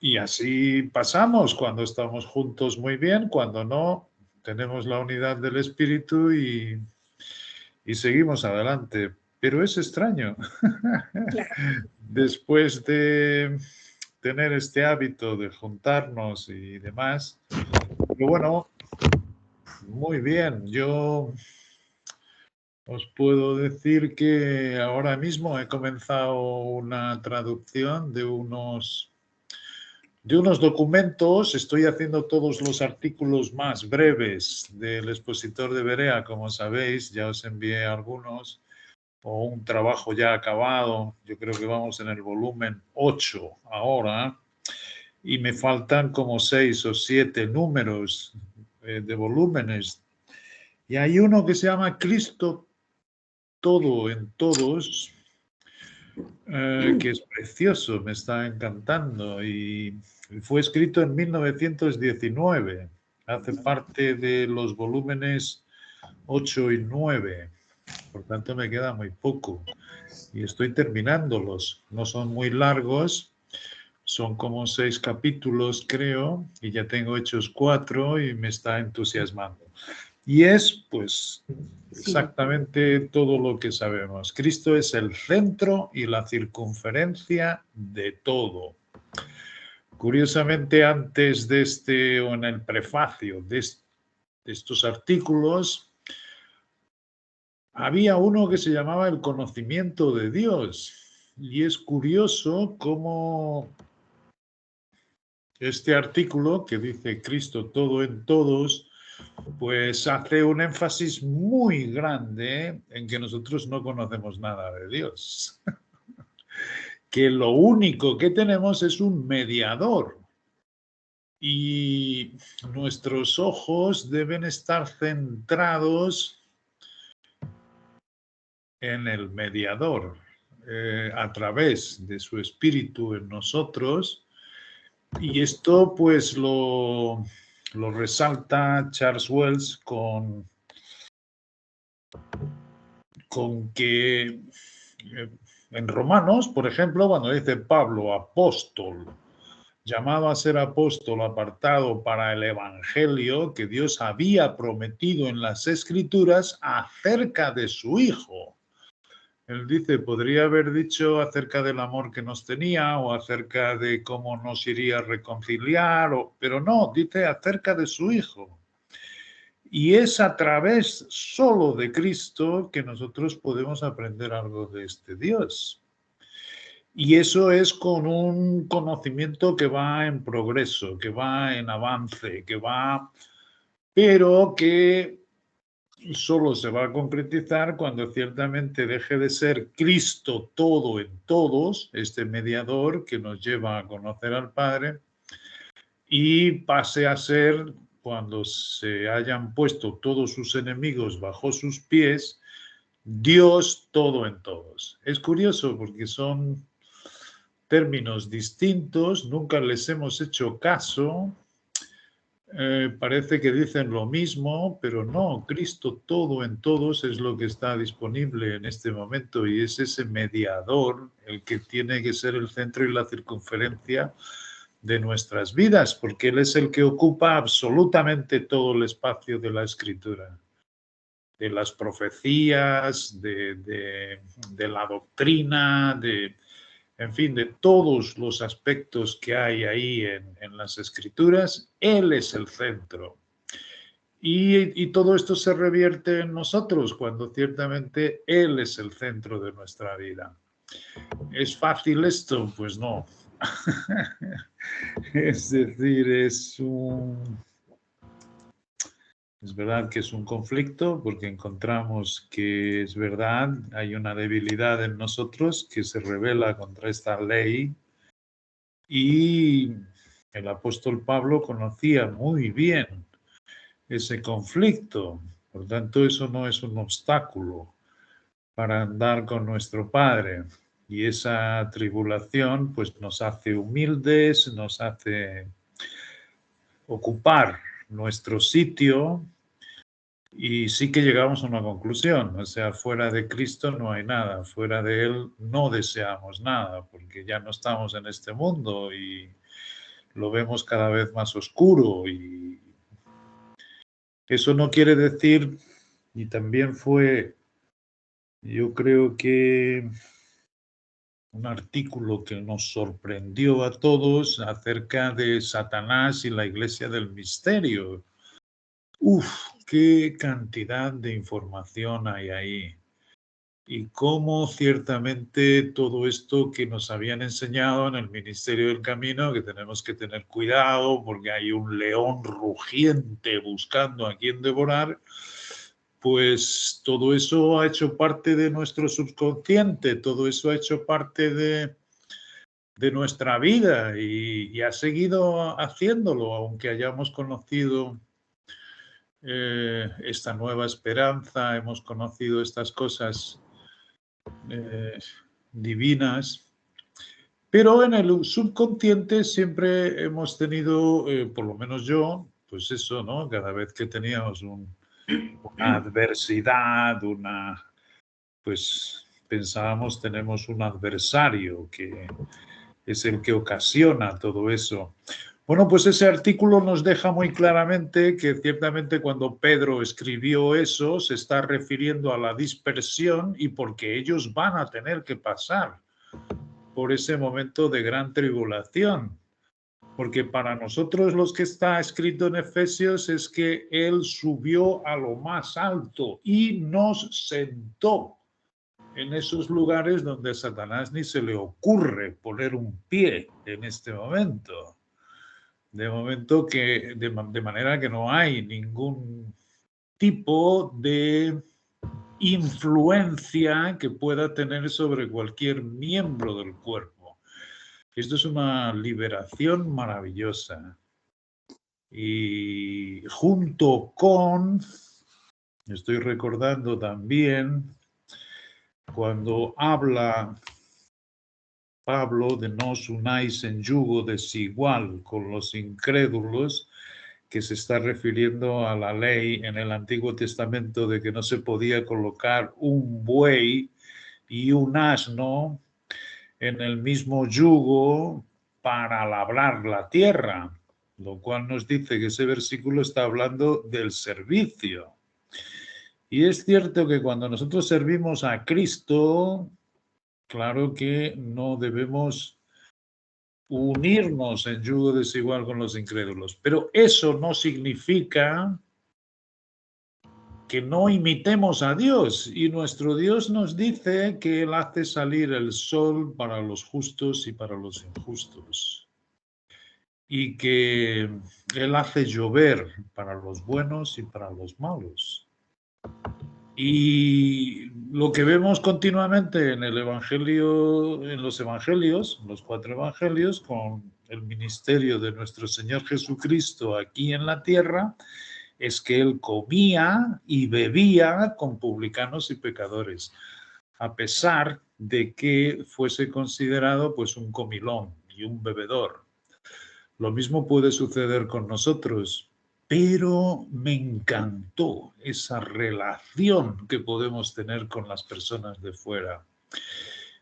Y así pasamos cuando estamos juntos muy bien, cuando no, tenemos la unidad del espíritu y seguimos adelante. Pero es extraño. Claro. Después de tener este hábito de juntarnos y demás, pero bueno, muy bien. Yo os puedo decir que ahora mismo he comenzado una traducción de unos documentos. Estoy haciendo todos los artículos más breves del expositor de Berea, como sabéis, ya os envié algunos, o un trabajo ya acabado. Yo creo que vamos en el volumen 8 ahora, y me faltan como 6 o 7 números de volúmenes. Y hay uno que se llama Cristo todo en todos, que es precioso, me está encantando, y fue escrito en 1919, hace parte de los volúmenes 8 y 9, por tanto me queda muy poco y estoy terminándolos. No son muy largos, son como 6 capítulos creo, y ya tengo hechos 4 y me está entusiasmando. Y es, pues, Sí. exactamente todo lo que sabemos. Cristo es el centro y la circunferencia de todo. Curiosamente, antes de este, o en el prefacio de estos artículos, había uno que se llamaba el conocimiento de Dios. Y es curioso cómo este artículo que dice Cristo todo en todos, pues hace un énfasis muy grande en que nosotros no conocemos nada de Dios. Que lo único que tenemos es un mediador. Y nuestros ojos deben estar centrados en el mediador, a través de su espíritu en nosotros. Y esto pues lo resalta Charles Wells con que en Romanos, por ejemplo, cuando dice Pablo, apóstol, llamado a ser apóstol, apartado para el evangelio que Dios había prometido en las Escrituras acerca de su Hijo. Él dice, podría haber dicho acerca del amor que nos tenía o acerca de cómo nos iría a reconciliar, pero no, dice acerca de su Hijo. Y es a través solo de Cristo que nosotros podemos aprender algo de este Dios. Y eso es con un conocimiento que va en progreso, que va en avance, pero que solo se va a concretizar cuando ciertamente deje de ser Cristo todo en todos, este mediador que nos lleva a conocer al Padre, y pase a ser, cuando se hayan puesto todos sus enemigos bajo sus pies, Dios todo en todos. Es curioso porque son términos distintos, nunca les hemos hecho caso, parece que dicen lo mismo, pero no, Cristo todo en todos es lo que está disponible en este momento y es ese mediador el que tiene que ser el centro y la circunferencia de nuestras vidas, porque Él es el que ocupa absolutamente todo el espacio de la Escritura, de las profecías, de la doctrina, en fin, de todos los aspectos que hay ahí en las Escrituras. Él es el centro. Y todo esto se revierte en nosotros cuando ciertamente Él es el centro de nuestra vida. ¿Es fácil esto? Pues no. Es decir, es verdad que es un conflicto porque encontramos que es verdad, hay una debilidad en nosotros que se revela contra esta ley y el apóstol Pablo conocía muy bien ese conflicto. Por tanto, eso no es un obstáculo para andar con nuestro Padre. Y esa tribulación pues nos hace humildes, nos hace ocupar nuestro sitio y sí que llegamos a una conclusión, o sea, fuera de Cristo no hay nada, fuera de Él no deseamos nada, porque ya no estamos en este mundo lo vemos cada vez más oscuro, y eso no quiere decir, y también fue, yo creo que un artículo que nos sorprendió a todos acerca de Satanás y la Iglesia del Misterio. Uf, qué cantidad de información hay ahí. Y cómo ciertamente todo esto que nos habían enseñado en el Ministerio del Camino, que tenemos que tener cuidado porque hay un león rugiente buscando a quien devorar, pues todo eso ha hecho parte de nuestro subconsciente, todo eso ha hecho parte de nuestra vida, y ha seguido haciéndolo, aunque hayamos conocido esta nueva esperanza, hemos conocido estas cosas divinas, pero en el subconsciente siempre hemos tenido, por lo menos yo, pues eso, ¿no? Cada vez que teníamos una adversidad, pues pensábamos tenemos un adversario que es el que ocasiona todo eso. Bueno, pues ese artículo nos deja muy claramente que ciertamente cuando Pedro escribió eso se está refiriendo a la dispersión, y porque ellos van a tener que pasar por ese momento de gran tribulación. Porque para nosotros los que está escrito en Efesios es que Él subió a lo más alto y nos sentó en esos lugares donde a Satanás ni se le ocurre poner un pie en este momento. De momento que, de manera que no hay ningún tipo de influencia que pueda tener sobre cualquier miembro del cuerpo. Esto es una liberación maravillosa. Y junto con, estoy recordando también, cuando habla Pablo de no os unáis en yugo desigual con los incrédulos, que se está refiriendo a la ley en el Antiguo Testamento de que no se podía colocar un buey y un asno en el mismo yugo para labrar la tierra, lo cual nos dice que ese versículo está hablando del servicio. Y es cierto que cuando nosotros servimos a Cristo, claro que no debemos unirnos en yugo desigual con los incrédulos, pero eso no significa que no imitemos a Dios, y nuestro Dios nos dice que Él hace salir el sol para los justos y para los injustos, y que Él hace llover para los buenos y para los malos. Y lo que vemos continuamente en el Evangelio, en los Evangelios, los 4 Evangelios, con el ministerio de nuestro Señor Jesucristo aquí en la tierra, es que Él comía y bebía con publicanos y pecadores, a pesar de que fuese considerado pues un comilón y un bebedor. Lo mismo puede suceder con nosotros, pero me encantó esa relación que podemos tener con las personas de fuera.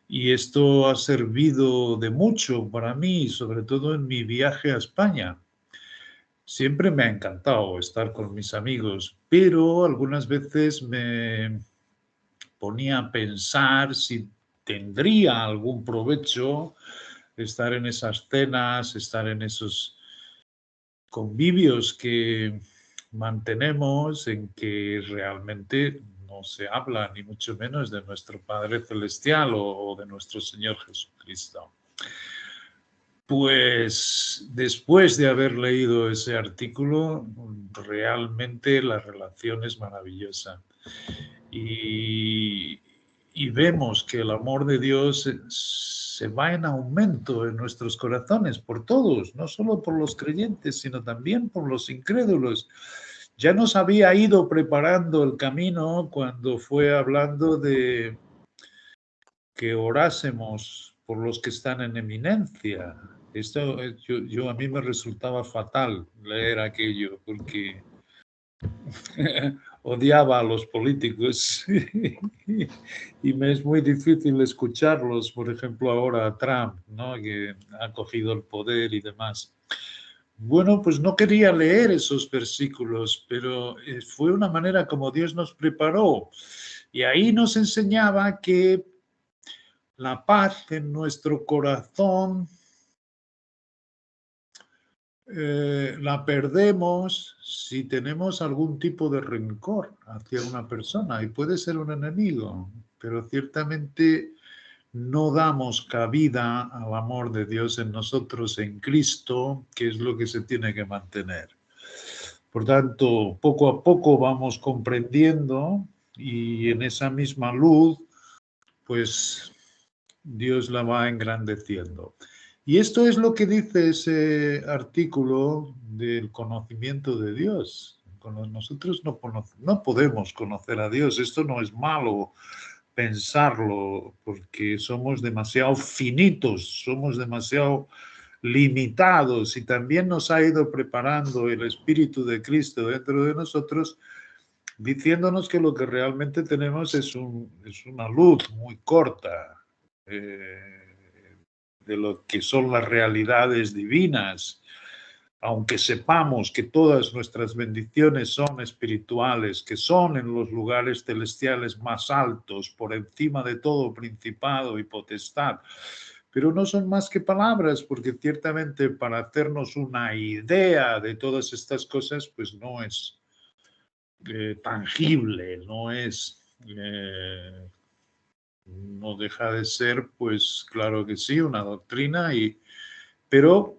Y esto ha servido de mucho para mí, sobre todo en mi viaje a España. Siempre me ha encantado estar con mis amigos, pero algunas veces me ponía a pensar si tendría algún provecho estar en esas cenas, estar en esos convivios que mantenemos, en que realmente no se habla ni mucho menos de nuestro Padre Celestial o de nuestro Señor Jesucristo. Pues después de haber leído ese artículo, realmente la relación es maravillosa. Y vemos que el amor de Dios se va en aumento en nuestros corazones, por todos, no solo por los creyentes, sino también por los incrédulos. Ya nos había ido preparando el camino cuando fue hablando de que orásemos por los que están en eminencia. Esto a mí me resultaba fatal leer aquello, porque odiaba a los políticos y me es muy difícil escucharlos, por ejemplo ahora a Trump, ¿no? Que ha cogido el poder y demás. bueno, pues no quería leer esos versículos, pero fue una manera como Dios nos preparó. Y ahí nos enseñaba que la paz en nuestro corazón la perdemos si tenemos algún tipo de rencor hacia una persona, y puede ser un enemigo, pero ciertamente no damos cabida al amor de Dios en nosotros, en Cristo, que es lo que se tiene que mantener. Por tanto, poco a poco vamos comprendiendo, y en esa misma luz, pues Dios la va engrandeciendo. Y esto es lo que dice ese artículo del conocimiento de Dios. Nosotros no podemos conocer a Dios. Esto no es malo pensarlo, porque somos demasiado finitos, somos demasiado limitados, y también nos ha ido preparando el Espíritu de Cristo dentro de nosotros, diciéndonos que lo que realmente tenemos es una luz muy corta de lo que son las realidades divinas, aunque sepamos que todas nuestras bendiciones son espirituales, que son en los lugares celestiales más altos, por encima de todo principado y potestad. Pero no son más que palabras, porque ciertamente para hacernos una idea de todas estas cosas, pues no es tangible, no es... no deja de ser, pues claro que sí, una doctrina, pero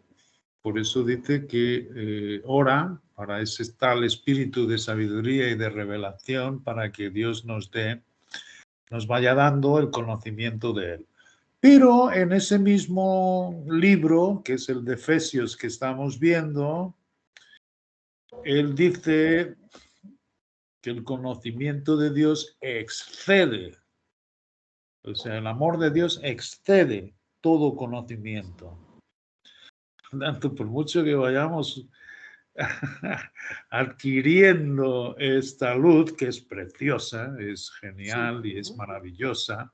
por eso dice que ora para ese tal espíritu de sabiduría y de revelación, para que Dios nos vaya dando el conocimiento de Él. Pero en ese mismo libro, que es el de Efesios que estamos viendo, él dice que el conocimiento de Dios excede, o sea, el amor de Dios excede todo conocimiento. Tanto por mucho que vayamos adquiriendo esta luz, que es preciosa, es genial y es maravillosa,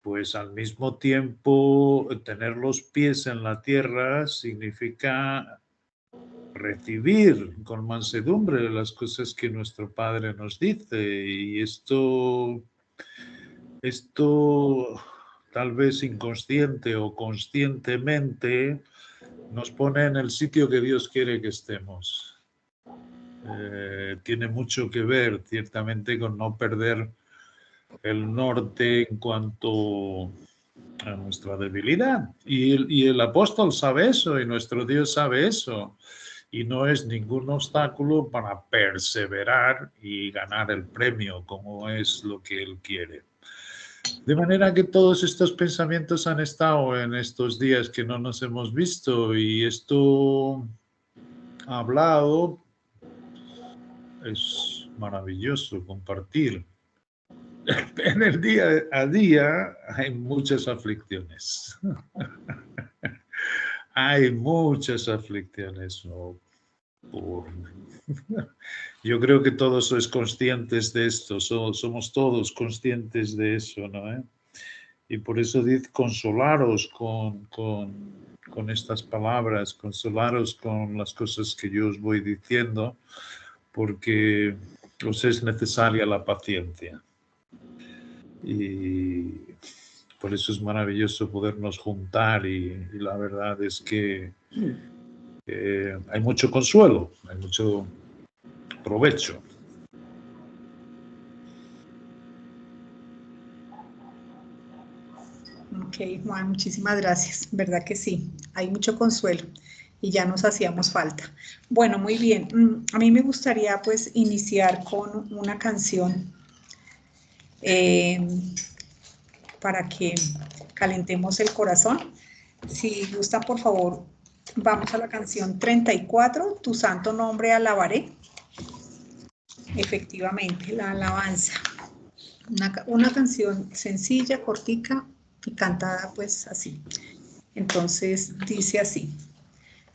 pues al mismo tiempo tener los pies en la tierra significa recibir con mansedumbre las cosas que nuestro Padre nos dice, y esto tal vez inconsciente o conscientemente nos pone en el sitio que Dios quiere que estemos. Tiene mucho que ver, ciertamente, con no perder el norte en cuanto a nuestra debilidad. Y el apóstol sabe eso, y nuestro Dios sabe eso. Y no es ningún obstáculo para perseverar y ganar el premio, como es lo que Él quiere. De manera que todos estos pensamientos han estado en estos días que no nos hemos visto, y esto hablado es maravilloso compartir. En el día a día hay muchas aflicciones. Hay muchas aflicciones. Yo creo que todos sois conscientes de esto, somos todos conscientes de eso, ¿no? Y por eso dice, consolaros con estas palabras, consolaros con las cosas que yo os voy diciendo, porque os es necesaria la paciencia. Y por eso es maravilloso podernos juntar, y la verdad es que hay mucho consuelo, hay mucho provecho. Ok, Juan, muchísimas gracias. Verdad que sí, hay mucho consuelo y ya nos hacíamos falta. Bueno, muy bien. A mí me gustaría pues iniciar con una canción para que calentemos el corazón. Si gusta, por favor, vamos a la canción 34, Tu santo nombre alabaré. Efectivamente, la alabanza. Una canción sencilla, cortica y cantada pues así. Entonces dice así: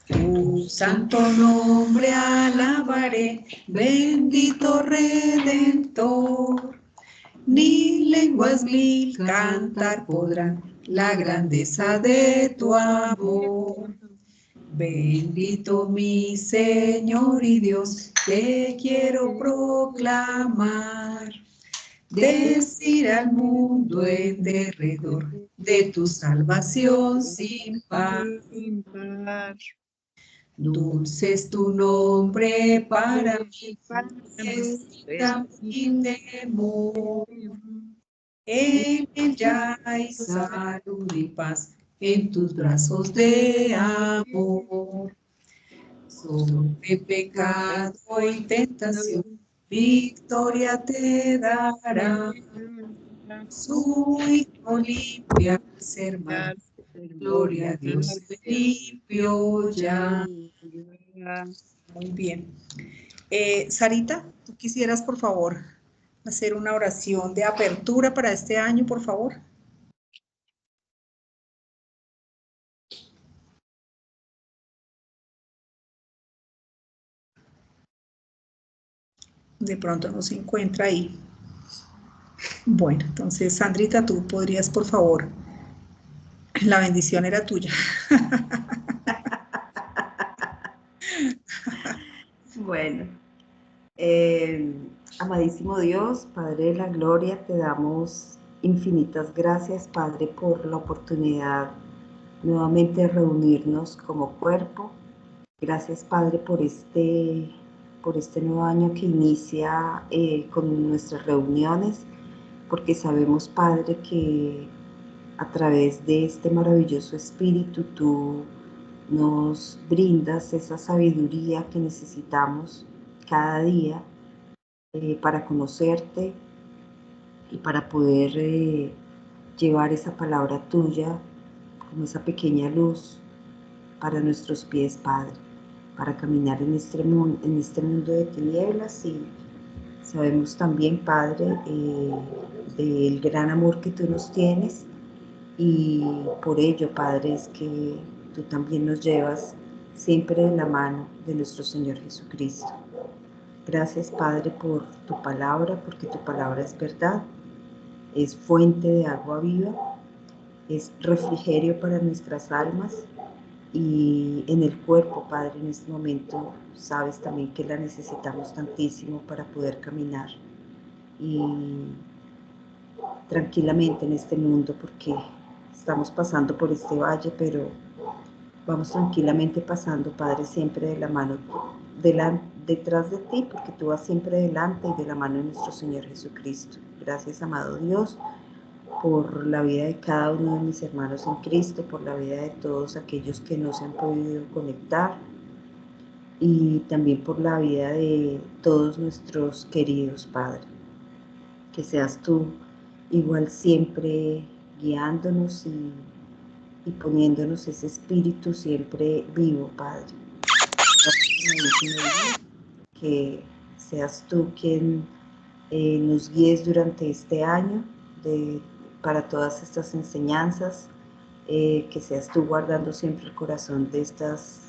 Tu santo nombre alabaré, bendito Redentor. Ni lenguas mil cantar podrán la grandeza de tu amor. Bendito mi Señor y Dios, te quiero proclamar, decir al mundo en derredor de tu salvación sin par. Dulce es tu nombre para mí, fiesta y temor. En ella hay salud y paz, en tus brazos de amor. Sobre pecado y tentación, victoria te dará. Su hijo limpia al ser mal, gloria a Dios limpio ya. Muy bien. Sarita, ¿tú quisieras, por favor, hacer una oración de apertura para este año, por favor? De pronto no se encuentra ahí. Bueno, entonces, Sandrita, tú podrías, por favor, la bendición era tuya. Bueno, amadísimo Dios, Padre de la Gloria, te damos infinitas gracias, Padre, por la oportunidad nuevamente de reunirnos como cuerpo. Gracias, Padre, por este nuevo año que inicia con nuestras reuniones, porque sabemos, Padre, que a través de este maravilloso espíritu tú nos brindas esa sabiduría que necesitamos cada día para conocerte y para poder llevar esa palabra tuya como esa pequeña luz para nuestros pies, Padre, para caminar en este mundo de tinieblas. Y sabemos también, Padre, del gran amor que tú nos tienes, y por ello, Padre, es que tú también nos llevas siempre de la mano de nuestro Señor Jesucristo. Gracias, Padre, por tu palabra, porque tu palabra es verdad, es fuente de agua viva, es refrigerio para nuestras almas. Y en el cuerpo, Padre, en este momento sabes también que la necesitamos tantísimo para poder caminar y tranquilamente en este mundo, porque estamos pasando por este valle, pero vamos tranquilamente pasando, Padre, siempre de la mano detrás de ti, porque tú vas siempre delante y de la mano de nuestro Señor Jesucristo. Gracias, amado Dios, por la vida de cada uno de mis hermanos en Cristo, por la vida de todos aquellos que no se han podido conectar, y también por la vida de todos nuestros queridos, Padre. Que seas tú igual siempre guiándonos y poniéndonos ese espíritu siempre vivo, Padre. Que seas tú quien nos guíes durante este año para todas estas enseñanzas, que seas tú guardando siempre el corazón de estos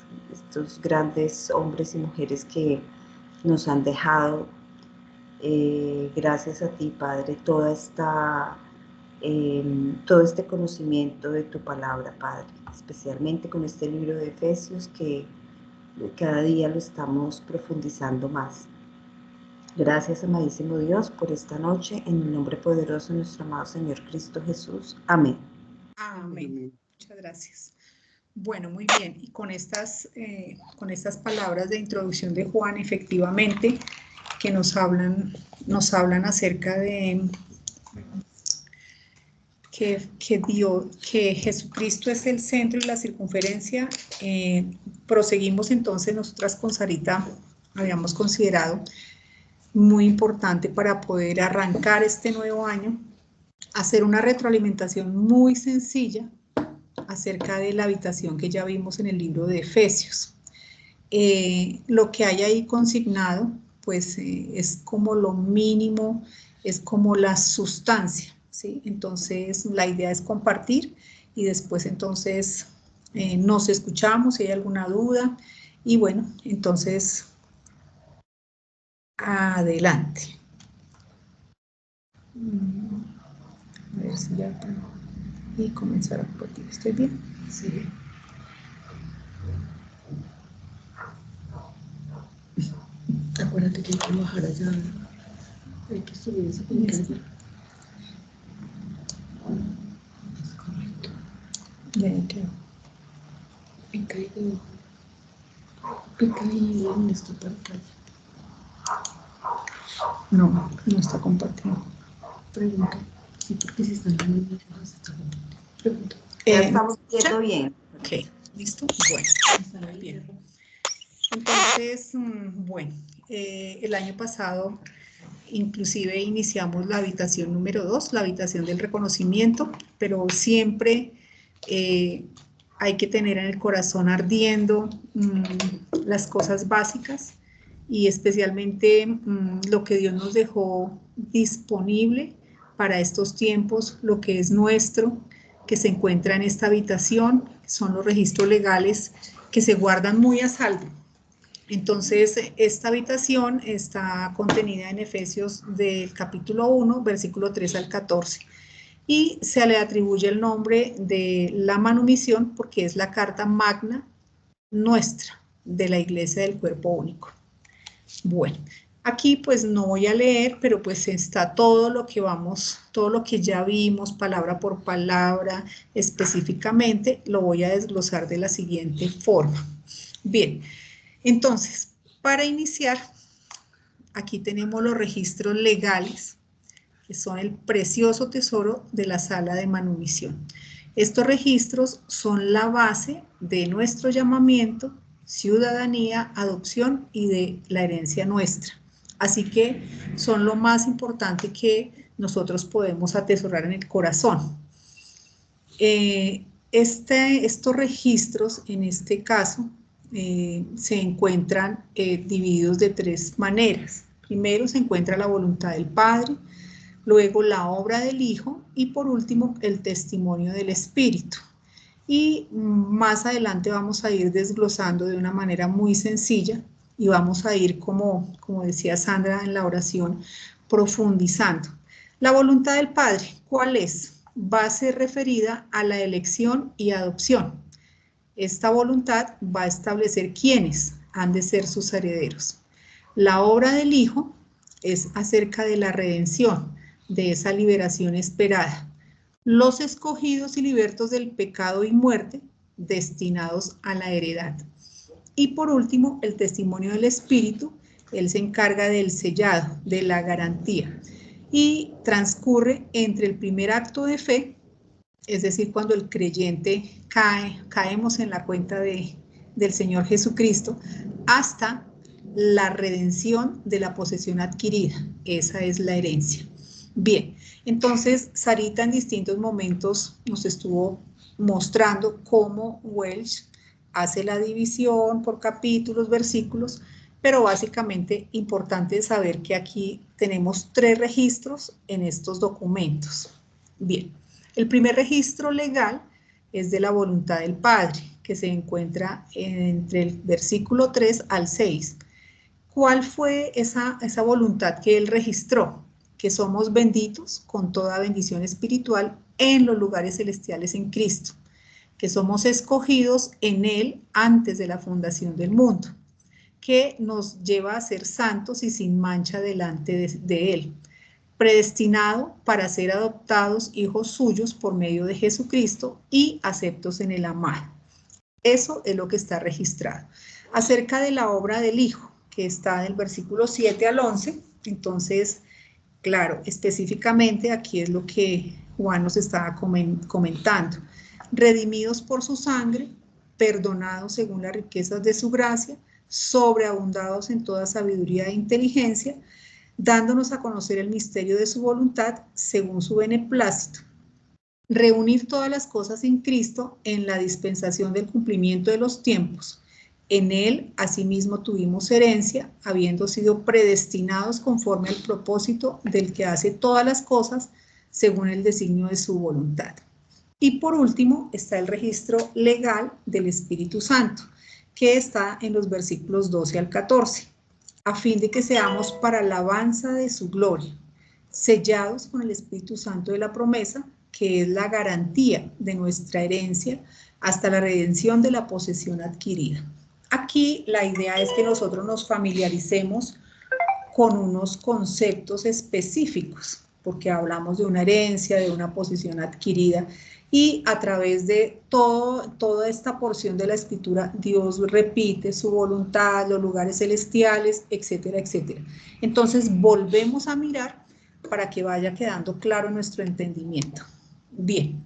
grandes hombres y mujeres que nos han dejado. Gracias a ti, Padre, todo este conocimiento de tu palabra, Padre, especialmente con este libro de Efesios, que cada día lo estamos profundizando más. Gracias, amadísimo Dios, por esta noche, en el nombre poderoso de nuestro amado Señor Cristo Jesús. Amén. Amén. Muchas gracias. Bueno, muy bien. Y con estas palabras de introducción de Juan, efectivamente, que nos hablan acerca de que Jesucristo es el centro y la circunferencia. Proseguimos entonces, nosotras con Sarita habíamos considerado muy importante para poder arrancar este nuevo año, hacer una retroalimentación muy sencilla acerca de la habitación que ya vimos en el libro de Efesios. Lo que hay ahí consignado, pues es como lo mínimo, es como la sustancia, ¿sí? Entonces, la idea es compartir y después entonces nos escuchamos si hay alguna duda y bueno, entonces, adelante. A ver si ya y comenzar a compartir. ¿Estoy bien? Sí. Acuérdate que hay que bajar allá. Hay que subir ese pinche. Es correcto. Ya quedó. Pica ahí debajo. Pica ahí en esta pantalla. No, no está compartiendo. Pregunta. Sí, porque si están en el video, se está compartiendo. Pregunta. Ya estamos viendo bien. Ok, ¿listo? Bueno, bien. Entonces, bueno, el año pasado inclusive iniciamos la habitación número 2, la habitación del reconocimiento, pero siempre hay que tener en el corazón ardiendo las cosas básicas y especialmente lo que Dios nos dejó disponible para estos tiempos, lo que es nuestro, que se encuentra en esta habitación, son los registros legales que se guardan muy a salvo. Entonces, esta habitación está contenida en Efesios del capítulo 1, versículo 3 al 14. Y se le atribuye el nombre de la manumisión porque es la carta magna nuestra de la Iglesia del Cuerpo Único. Bueno, aquí pues no voy a leer, pero pues está todo lo que ya vimos, palabra por palabra, específicamente, lo voy a desglosar de la siguiente forma. Bien. Entonces, para iniciar, aquí tenemos los registros legales, que son el precioso tesoro de la sala de manumisión. Estos registros son la base de nuestro llamamiento, ciudadanía, adopción y de la herencia nuestra. Así que son lo más importante que nosotros podemos atesorar en el corazón. Estos registros, en este caso, se encuentran divididos de tres maneras. Primero se encuentra la voluntad del Padre, luego la obra del Hijo y por último el testimonio del Espíritu. Y más adelante vamos a ir desglosando de una manera muy sencilla y vamos a ir, como decía Sandra en la oración, profundizando. La voluntad del Padre, ¿cuál es? Va a ser referida a la elección y adopción. Esta voluntad va a establecer quiénes han de ser sus herederos. La obra del Hijo es acerca de la redención, de esa liberación esperada. Los escogidos y libertos del pecado y muerte, destinados a la heredad. Y por último, el testimonio del Espíritu, él se encarga del sellado, de la garantía. Y transcurre entre el primer acto de fe, es decir, cuando el creyente caemos en la cuenta del Señor Jesucristo, hasta la redención de la posesión adquirida. Esa es la herencia. Bien, entonces Sarita en distintos momentos nos estuvo mostrando cómo Welsh hace la división por capítulos, versículos, pero básicamente importante saber que aquí tenemos tres registros en estos documentos. Bien. El primer registro legal es de la voluntad del Padre, que se encuentra entre el versículo 3 al 6. ¿Cuál fue esa voluntad que él registró? Que somos benditos con toda bendición espiritual en los lugares celestiales en Cristo, que somos escogidos en Él antes de la fundación del mundo, que nos lleva a ser santos y sin mancha delante de Él, predestinado para ser adoptados hijos suyos por medio de Jesucristo y aceptos en el amado. Eso es lo que está registrado. Acerca de la obra del Hijo, que está del versículo 7 al 11, entonces, claro, específicamente aquí es lo que Juan nos estaba comentando. Redimidos por su sangre, perdonados según las riquezas de su gracia, sobreabundados en toda sabiduría e inteligencia, dándonos a conocer el misterio de su voluntad según su beneplácito. Reunir todas las cosas en Cristo en la dispensación del cumplimiento de los tiempos. En Él, asimismo, tuvimos herencia, habiendo sido predestinados conforme al propósito del que hace todas las cosas según el designio de su voluntad. Y por último, está el registro legal del Espíritu Santo, que está en los versículos 12 al 14. A fin de que seamos para alabanza de su gloria, sellados con el Espíritu Santo de la promesa, que es la garantía de nuestra herencia hasta la redención de la posesión adquirida. Aquí la idea es que nosotros nos familiaricemos con unos conceptos específicos, porque hablamos de una herencia, de una posición adquirida, y a través de toda esta porción de la escritura, Dios repite su voluntad, los lugares celestiales, etcétera, etcétera. Entonces volvemos a mirar para que vaya quedando claro nuestro entendimiento. Bien,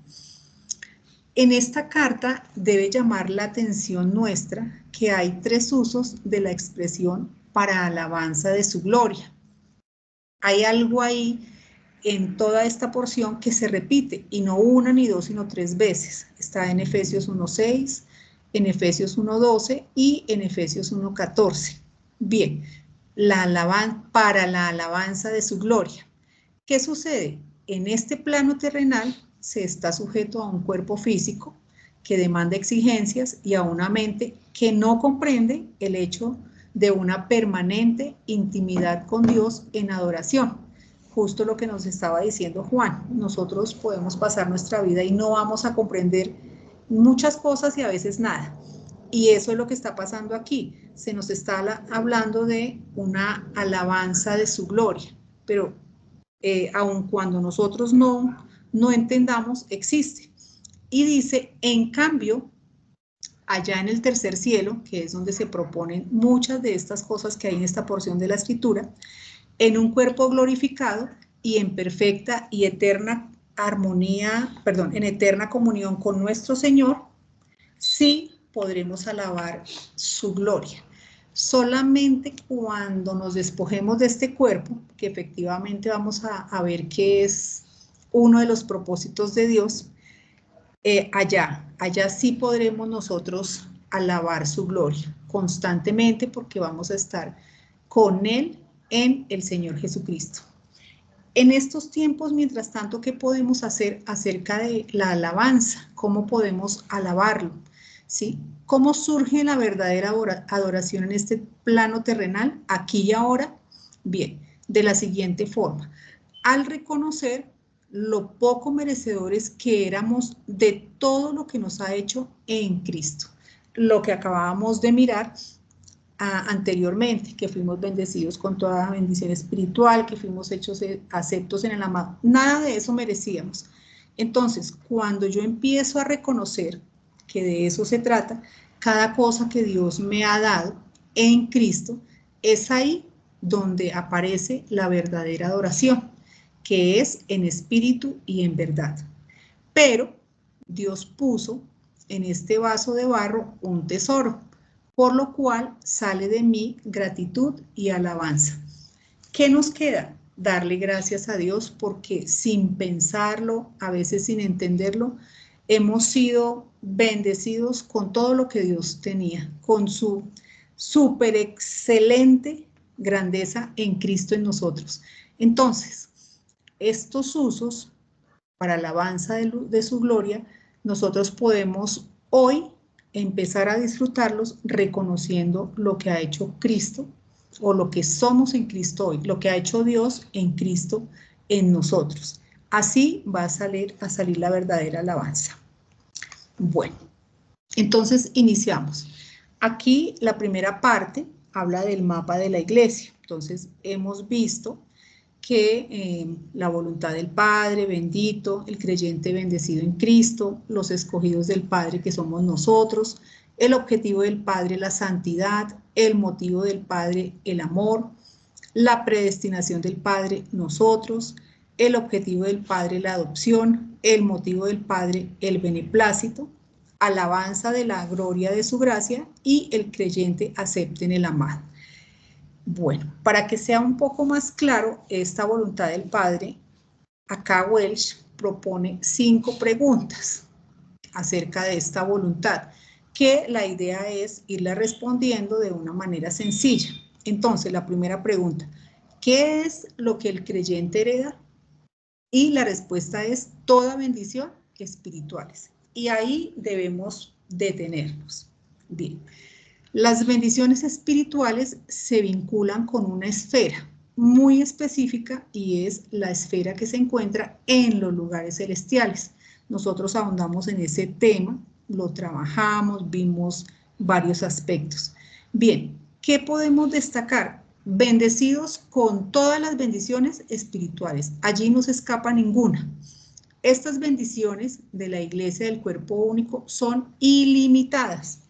en esta carta debe llamar la atención nuestra que hay 3 usos de la expresión para alabanza de su gloria. Hay algo ahí en toda esta porción que se repite, y no 1 ni 2, sino 3 veces. Está en Efesios 1:6, en Efesios 1:12 y en Efesios 1:14. Bien, para la alabanza de su gloria. ¿Qué sucede? En este plano terrenal se está sujeto a un cuerpo físico que demanda exigencias y a una mente que no comprende el hecho de una permanente intimidad con Dios en adoración. Justo lo que nos estaba diciendo Juan, nosotros podemos pasar nuestra vida y no vamos a comprender muchas cosas y a veces nada. Y eso es lo que está pasando aquí. Se nos está hablando de una alabanza de su gloria, pero aun cuando nosotros no entendamos, existe. Y dice, en cambio, allá en el tercer cielo, que es donde se proponen muchas de estas cosas que hay en esta porción de la escritura, en un cuerpo glorificado y en perfecta y eterna armonía, en eterna comunión con nuestro Señor, sí podremos alabar su gloria. Solamente cuando nos despojemos de este cuerpo, que efectivamente vamos a ver que es uno de los propósitos de Dios, allá sí podremos nosotros alabar su gloria constantemente, porque vamos a estar con Él en el Señor Jesucristo. En estos tiempos, mientras tanto, ¿qué podemos hacer acerca de la alabanza? ¿Cómo podemos alabarlo? ¿Sí? ¿Cómo surge la verdadera adoración en este plano terrenal, aquí y ahora? Bien, de la siguiente forma. Al reconocer lo poco merecedores que éramos de todo lo que nos ha hecho en Cristo. Lo que acabábamos de mirar anteriormente, que fuimos bendecidos con toda bendición espiritual, que fuimos hechos aceptos en el amado. Nada de eso merecíamos. Entonces, cuando yo empiezo a reconocer que de eso se trata, cada cosa que Dios me ha dado en Cristo, es ahí donde aparece la verdadera adoración, que es en espíritu y en verdad. Pero Dios puso en este vaso de barro un tesoro, por lo cual sale de mí gratitud y alabanza. ¿Qué nos queda? Darle gracias a Dios, porque sin pensarlo, a veces sin entenderlo, hemos sido bendecidos con todo lo que Dios tenía, con su súper excelente grandeza en Cristo en nosotros. Entonces, estos usos para alabanza de su gloria, nosotros podemos hoy empezar a disfrutarlos reconociendo lo que ha hecho Cristo, o lo que somos en Cristo hoy, lo que ha hecho Dios en Cristo en nosotros. Así va a salir la verdadera alabanza. Bueno, entonces iniciamos. Aquí la primera parte habla del mapa de la iglesia. Entonces hemos visto que la voluntad del Padre bendito, el creyente bendecido en Cristo, los escogidos del Padre que somos nosotros, el objetivo del Padre la santidad, el motivo del Padre el amor, la predestinación del Padre nosotros, el objetivo del Padre la adopción, el motivo del Padre el beneplácito, alabanza de la gloria de su gracia y el creyente acepte en el amado. Bueno, para que sea un poco más claro esta voluntad del Padre, acá Welsh propone 5 preguntas acerca de esta voluntad, que la idea es irla respondiendo de una manera sencilla. Entonces, la primera pregunta, ¿qué es lo que el creyente hereda? Y la respuesta es toda bendición espirituales. Y ahí debemos detenernos. Bien. Las bendiciones espirituales se vinculan con una esfera muy específica, y es la esfera que se encuentra en los lugares celestiales. Nosotros ahondamos en ese tema, lo trabajamos, vimos varios aspectos. Bien, ¿qué podemos destacar? bendecidos con todas las bendiciones espirituales. Allí no se escapa ninguna. Estas bendiciones de la Iglesia del Cuerpo Único son ilimitadas.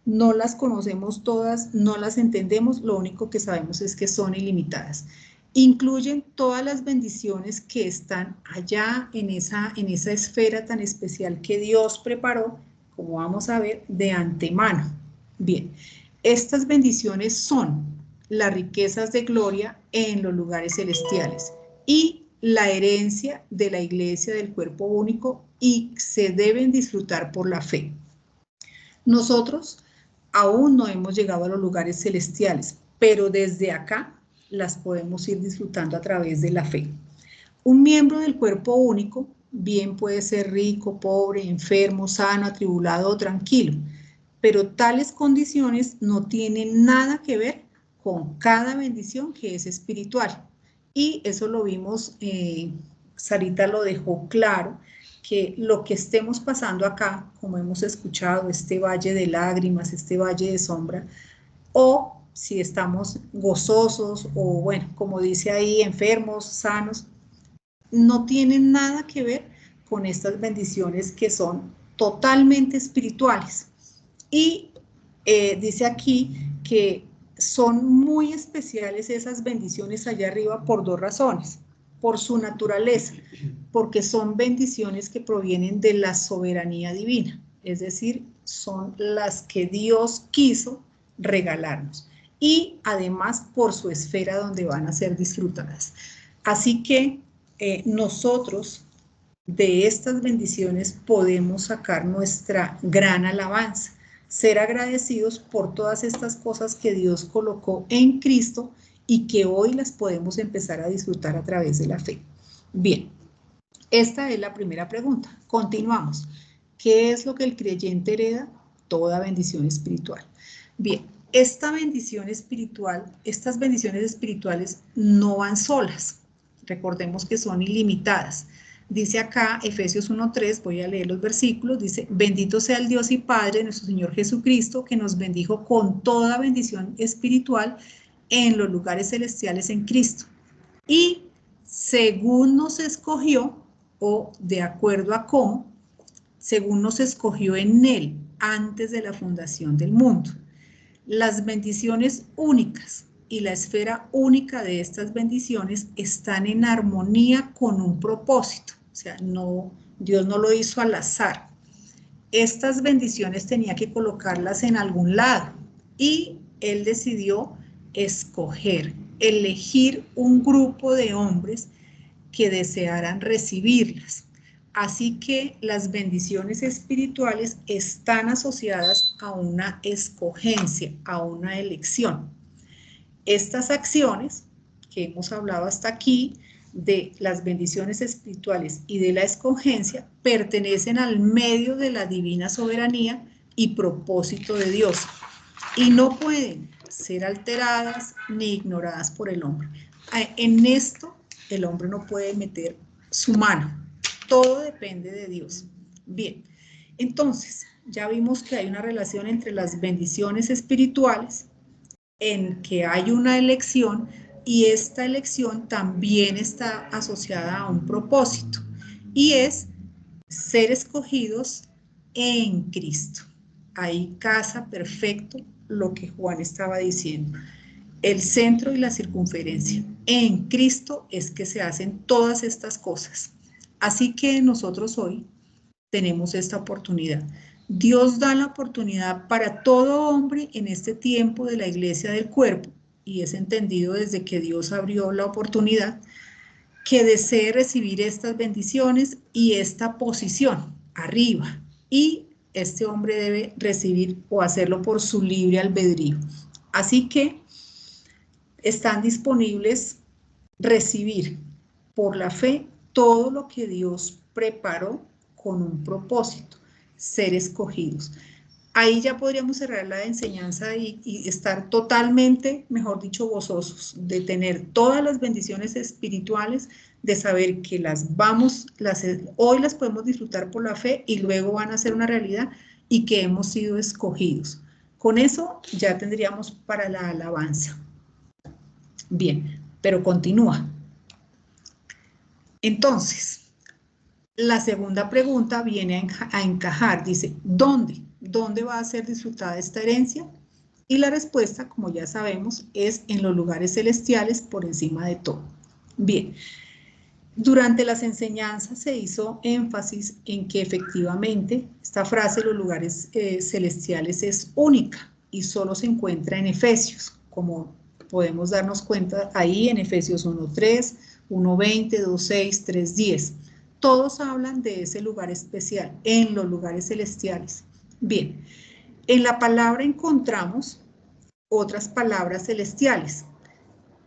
No las conocemos todas, no las entendemos, lo único que sabemos es que son ilimitadas. Incluyen todas las bendiciones que están allá en esa esfera tan especial que Dios preparó, como vamos a ver, de antemano. Bien, estas bendiciones son las riquezas de gloria en los lugares celestiales y la herencia de la Iglesia del Cuerpo Único, y se deben disfrutar por la fe. Nosotros aún no hemos llegado a los lugares celestiales, pero desde acá las podemos ir disfrutando a través de la fe. Un miembro del Cuerpo Único bien puede ser rico, pobre, enfermo, sano, atribulado o tranquilo, pero tales condiciones no tienen nada que ver con cada bendición que es espiritual. Y eso lo vimos, Sarita lo dejó claro, que lo que estemos pasando acá, como hemos escuchado, este valle de lágrimas, este valle de sombra, o si estamos gozosos, o bueno, como dice ahí, enfermos, sanos, no tienen nada que ver con estas bendiciones que son totalmente espirituales. Y dice aquí que son muy especiales esas bendiciones allá arriba por dos razones. Por su naturaleza, porque son bendiciones que provienen de la soberanía divina, es decir, son las que Dios quiso regalarnos. Y además por su esfera donde van a ser disfrutadas. Así que nosotros de estas bendiciones podemos sacar nuestra gran alabanza, ser agradecidos por todas estas cosas que Dios colocó en Cristo y que hoy las podemos empezar a disfrutar a través de la fe. Bien, esta es la primera pregunta. Continuamos. ¿Qué es lo que el creyente hereda? Toda bendición espiritual. Bien, esta bendición espiritual, estas bendiciones espirituales no van solas. Recordemos que son ilimitadas. Dice acá, Efesios 1:3, voy a leer los versículos, dice, bendito sea el Dios y Padre de nuestro Señor Jesucristo, que nos bendijo con toda bendición espiritual en los lugares celestiales en Cristo. Y según nos escogió, o de acuerdo a cómo, según nos escogió en Él antes de la fundación del mundo. Las bendiciones únicas y la esfera única de estas bendiciones están en armonía con un propósito. O sea, no, Dios no lo hizo al azar. Estas bendiciones tenía que colocarlas en algún lado y Él decidió escoger, elegir un grupo de hombres que desearan recibirlas. Así que las bendiciones espirituales están asociadas a una escogencia, a una elección. Estas acciones que hemos hablado hasta aquí, de las bendiciones espirituales y de la escogencia, pertenecen al medio de la divina soberanía y propósito de Dios, y no pueden ser alteradas ni ignoradas por el hombre. En esto el hombre no puede meter su mano, todo depende de Dios. Bien, entonces ya vimos que hay una relación entre las bendiciones espirituales, en que hay una elección, y esta elección también está asociada a un propósito, y es ser escogidos en Cristo. Ahí casa perfecto lo que Juan estaba diciendo. El centro y la circunferencia. En Cristo es que se hacen todas estas cosas. Así que nosotros hoy tenemos esta oportunidad. Dios da la oportunidad para todo hombre en este tiempo de la iglesia del cuerpo, y es entendido desde que Dios abrió la oportunidad, que desee recibir estas bendiciones y esta posición arriba, y este hombre debe recibir o hacerlo por su libre albedrío. Así que están disponibles recibir por la fe todo lo que Dios preparó con un propósito, ser escogidos. Ahí ya podríamos cerrar la enseñanza y estar totalmente, mejor dicho, gozosos de tener todas las bendiciones espirituales, de saber que hoy las podemos disfrutar por la fe y luego van a ser una realidad, y que hemos sido escogidos. Con eso ya tendríamos para la alabanza. Bien, pero continúa. Entonces, la segunda pregunta viene a encajar, dice, ¿dónde? ¿Dónde va a ser disfrutada esta herencia? Y la respuesta, como ya sabemos, es en los lugares celestiales por encima de todo. Bien, durante las enseñanzas se hizo énfasis en que efectivamente esta frase, los lugares celestiales, es única y solo se encuentra en Efesios, como podemos darnos cuenta ahí en Efesios 1:3, 1:20, 2:6, 3:10. Todos hablan de ese lugar especial, en los lugares celestiales. Bien, en la palabra encontramos otras palabras celestiales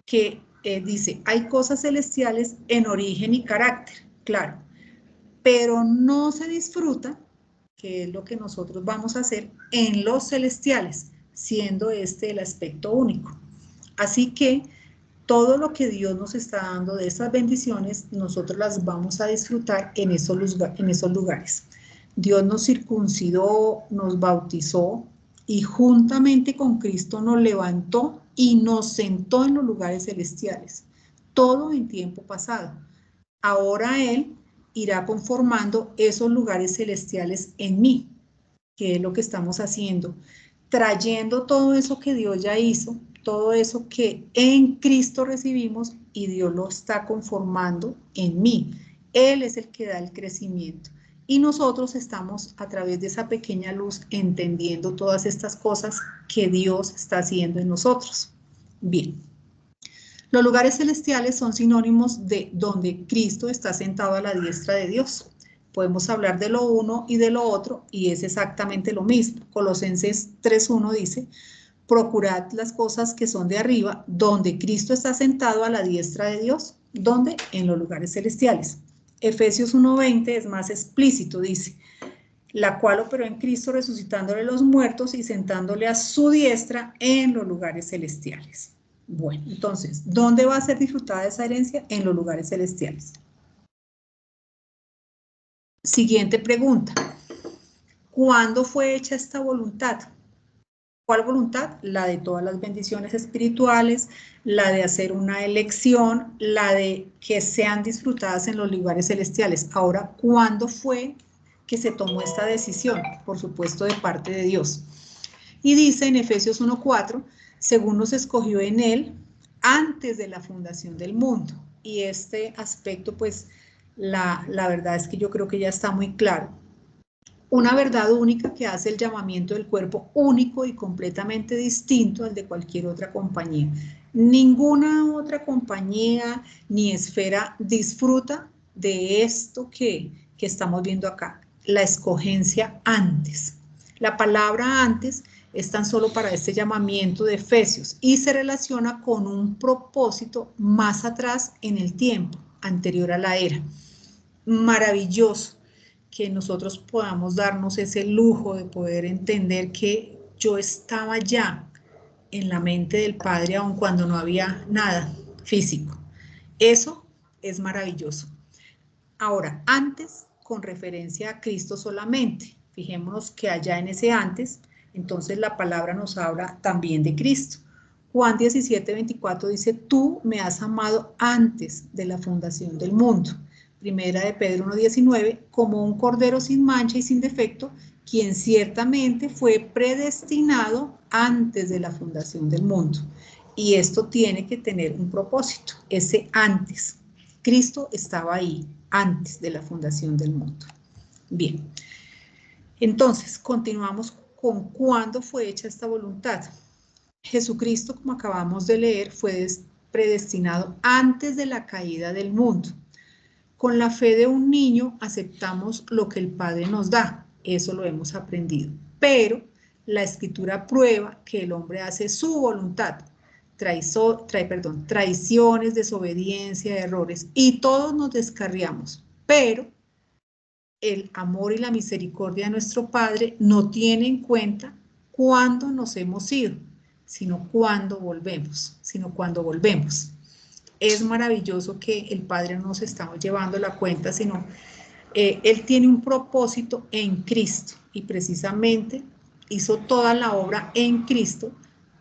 que dice, hay cosas celestiales en origen y carácter, claro, pero no se disfruta, que es lo que nosotros vamos a hacer en los celestiales, siendo este el aspecto único. Así que todo lo que Dios nos está dando de esas bendiciones, nosotros las vamos a disfrutar en esos lugares. Dios nos circuncidó, nos bautizó y juntamente con Cristo nos levantó y nos sentó en los lugares celestiales. Todo en tiempo pasado. Ahora Él irá conformando esos lugares celestiales en mí, que es lo que estamos haciendo, trayendo todo eso que Dios ya hizo, todo eso que en Cristo recibimos y Dios lo está conformando en mí. Él es el que da el crecimiento. Y nosotros estamos a través de esa pequeña luz entendiendo todas estas cosas que Dios está haciendo en nosotros. Bien. Los lugares celestiales son sinónimos de donde Cristo está sentado a la diestra de Dios. Podemos hablar de lo uno y de lo otro y es exactamente lo mismo. Colosenses 3:1 dice, procurad las cosas que son de arriba, donde Cristo está sentado a la diestra de Dios. ¿Dónde? En los lugares celestiales. Efesios 1:20 es más explícito, dice, la cual operó en Cristo resucitándole los muertos y sentándole a su diestra en los lugares celestiales. Bueno, entonces, ¿dónde va a ser disfrutada esa herencia? En los lugares celestiales. Siguiente pregunta. ¿Cuándo fue hecha esta voluntad? ¿Cuál voluntad? La de todas las bendiciones espirituales, la de hacer una elección, la de que sean disfrutadas en los lugares celestiales. Ahora, ¿cuándo fue que se tomó esta decisión? Por supuesto, de parte de Dios. Y dice en Efesios 1:4, según nos escogió en Él antes de la fundación del mundo. Y este aspecto, pues, la verdad es que yo creo que ya está muy claro. Una verdad única que hace el llamamiento del cuerpo único y completamente distinto al de cualquier otra compañía. Ninguna otra compañía ni esfera disfruta de esto que estamos viendo acá, la escogencia antes. La palabra antes es tan solo para este llamamiento de Efesios y se relaciona con un propósito más atrás en el tiempo, anterior a la era. Maravilloso que nosotros podamos darnos ese lujo de poder entender que yo estaba ya en la mente del Padre aun cuando no había nada físico. Eso es maravilloso. Ahora, antes, con referencia a Cristo solamente, fijémonos que allá en ese antes, entonces la palabra nos habla también de Cristo. Juan 17:24 dice, tú me has amado antes de la fundación del mundo. Primera de Pedro 1:19, como un cordero sin mancha y sin defecto, quien ciertamente fue predestinado antes de la fundación del mundo. Y esto tiene que tener un propósito, ese antes. Cristo estaba ahí antes de la fundación del mundo. Bien, entonces continuamos con cuándo fue hecha esta voluntad. Jesucristo, como acabamos de leer, fue predestinado antes de la caída del mundo. Con la fe de un niño aceptamos lo que el Padre nos da, eso lo hemos aprendido. Pero la Escritura prueba que el hombre hace su voluntad, traiciones, desobediencia, errores, y todos nos descarriamos. Pero el amor y la misericordia de nuestro Padre no tiene en cuenta cuándo nos hemos ido, sino cuándo volvemos, Es maravilloso que el Padre no nos está llevando la cuenta, sino Él tiene un propósito en Cristo y precisamente hizo toda la obra en Cristo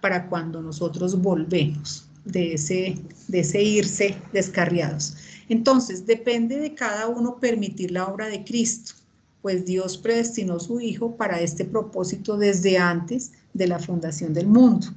para cuando nosotros volvemos. de ese irse descarriados. Entonces, depende de cada uno permitir la obra de Cristo, pues Dios predestinó a su Hijo para este propósito desde antes de la fundación del mundo.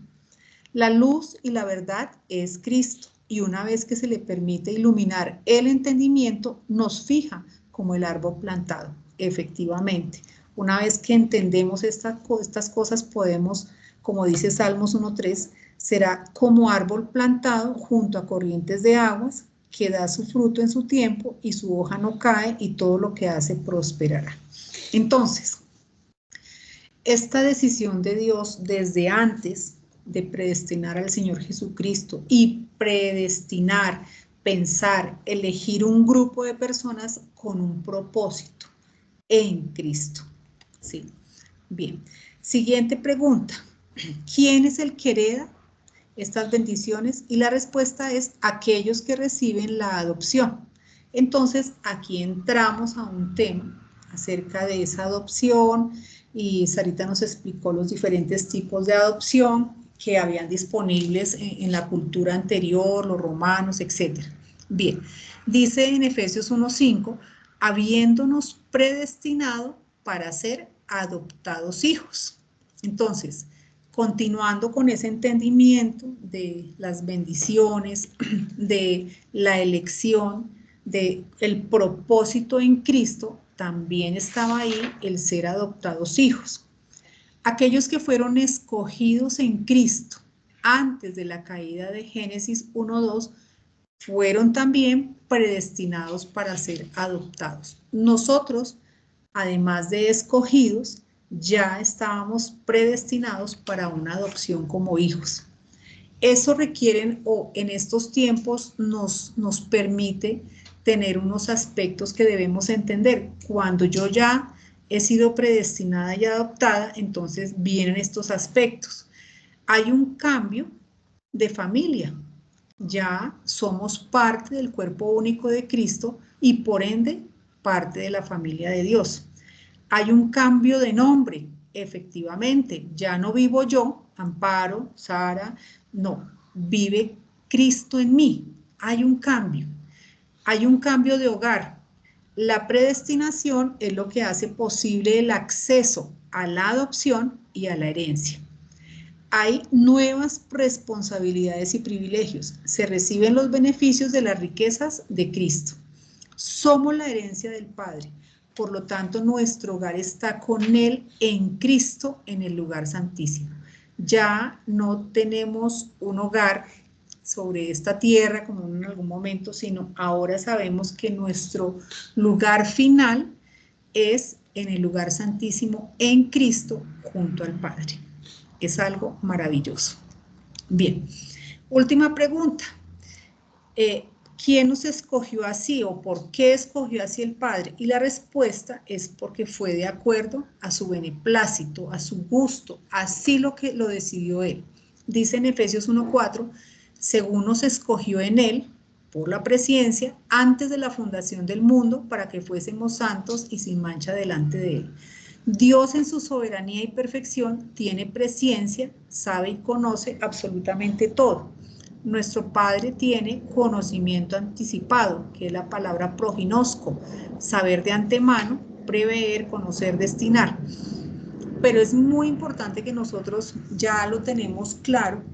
La luz y la verdad es Cristo, y una vez que se le permite iluminar el entendimiento, nos fija como el árbol plantado, efectivamente. Una vez que entendemos estas cosas, podemos, como dice Salmos 1:3, será como árbol plantado junto a corrientes de aguas, que da su fruto en su tiempo y su hoja no cae y todo lo que hace prosperará. Entonces, esta decisión de Dios desde antes de predestinar al Señor Jesucristo y predestinar, pensar, elegir un grupo de personas con un propósito en Cristo. Sí. Bien. Siguiente pregunta. ¿Quién es el que hereda estas bendiciones? Y la respuesta es aquellos que reciben la adopción. Entonces, aquí entramos a un tema acerca de esa adopción y Sarita nos explicó los diferentes tipos de adopción que habían disponibles en la cultura anterior, los romanos, etc. Bien, dice en Efesios 1:5, habiéndonos predestinado para ser adoptados hijos. Entonces, continuando con ese entendimiento de las bendiciones, de la elección, de el propósito en Cristo, también estaba ahí el ser adoptados hijos. Aquellos que fueron escogidos en Cristo antes de la caída de Génesis 1:2 fueron también predestinados para ser adoptados. Nosotros, además de escogidos, ya estábamos predestinados para una adopción como hijos. Eso requiere, o en estos tiempos nos permite tener unos aspectos que debemos entender. Cuando yo ya he sido predestinada y adoptada, entonces vienen estos aspectos. Hay un cambio de familia. Ya somos parte del cuerpo único de Cristo y por ende parte de la familia de Dios. Hay un cambio de nombre, efectivamente, ya no vivo yo, Amparo, Sara, no, vive Cristo en mí. Hay un cambio. Hay un cambio de hogar. La predestinación es lo que hace posible el acceso a la adopción y a la herencia. Hay nuevas responsabilidades y privilegios. Se reciben los beneficios de las riquezas de Cristo. Somos la herencia del Padre. Por lo tanto, nuestro hogar está con Él en Cristo en el lugar santísimo. Ya no tenemos un hogar sobre esta tierra como en algún momento, sino ahora sabemos que nuestro lugar final es en el lugar santísimo en Cristo junto al Padre. Es algo maravilloso. Bien, última pregunta. ¿Quién nos escogió así o por qué escogió así el Padre? Y la respuesta es porque fue de acuerdo a su beneplácito, a su gusto, así lo decidió Él. Dice en Efesios 1:4, según nos escogió en Él, por la presciencia, antes de la fundación del mundo, para que fuésemos santos y sin mancha delante de Él. Dios en su soberanía y perfección tiene presciencia, sabe y conoce absolutamente todo. Nuestro Padre tiene conocimiento anticipado, que es la palabra proginosco, saber de antemano, prever, conocer, destinar. Pero es muy importante que nosotros ya lo tenemos claro,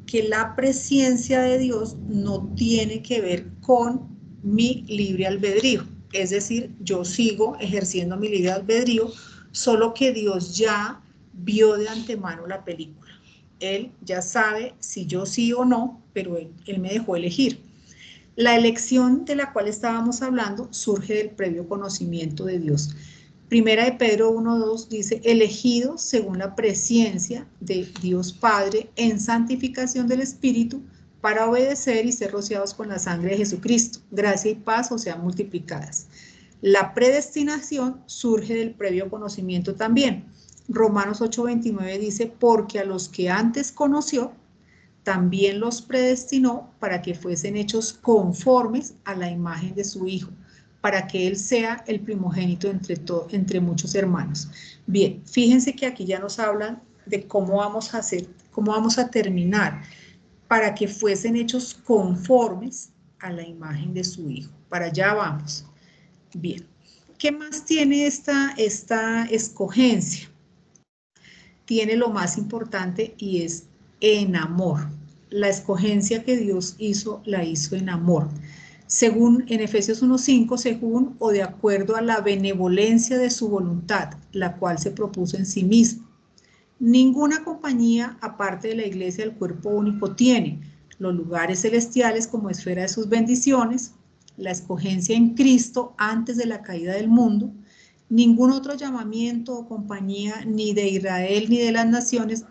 que la presciencia de Dios no tiene que ver con mi libre albedrío. Es decir, yo sigo ejerciendo mi libre albedrío, solo que Dios ya vio de antemano la película. Él ya sabe si yo sí o no, pero él me dejó elegir. La elección de la cual estábamos hablando surge del previo conocimiento de Dios. Primera de Pedro 1:2 dice, elegidos según la presciencia de Dios Padre en santificación del Espíritu para obedecer y ser rociados con la sangre de Jesucristo. Gracia y paz os sean multiplicadas. La predestinación surge del previo conocimiento también. Romanos 8:29 dice, porque a los que antes conoció, también los predestinó para que fuesen hechos conformes a la imagen de su Hijo, para que Él sea el primogénito entre muchos hermanos. Bien, fíjense que aquí ya nos hablan de cómo vamos a hacer, cómo vamos a terminar. para que fuesen hechos conformes a la imagen de su Hijo. Para allá vamos. Bien. ¿Qué más tiene esta escogencia? Tiene lo más importante y es en amor. La escogencia que Dios hizo, la hizo en amor. Según en Efesios 1:5, según o de acuerdo a la benevolencia de su voluntad, la cual se propuso en sí misma. Ninguna compañía, aparte de la iglesia del cuerpo único, tiene los lugares celestiales como esfera de sus bendiciones, la escogencia en Cristo antes de la caída del mundo. Ningún otro llamamiento o compañía, ni de Israel ni de las naciones,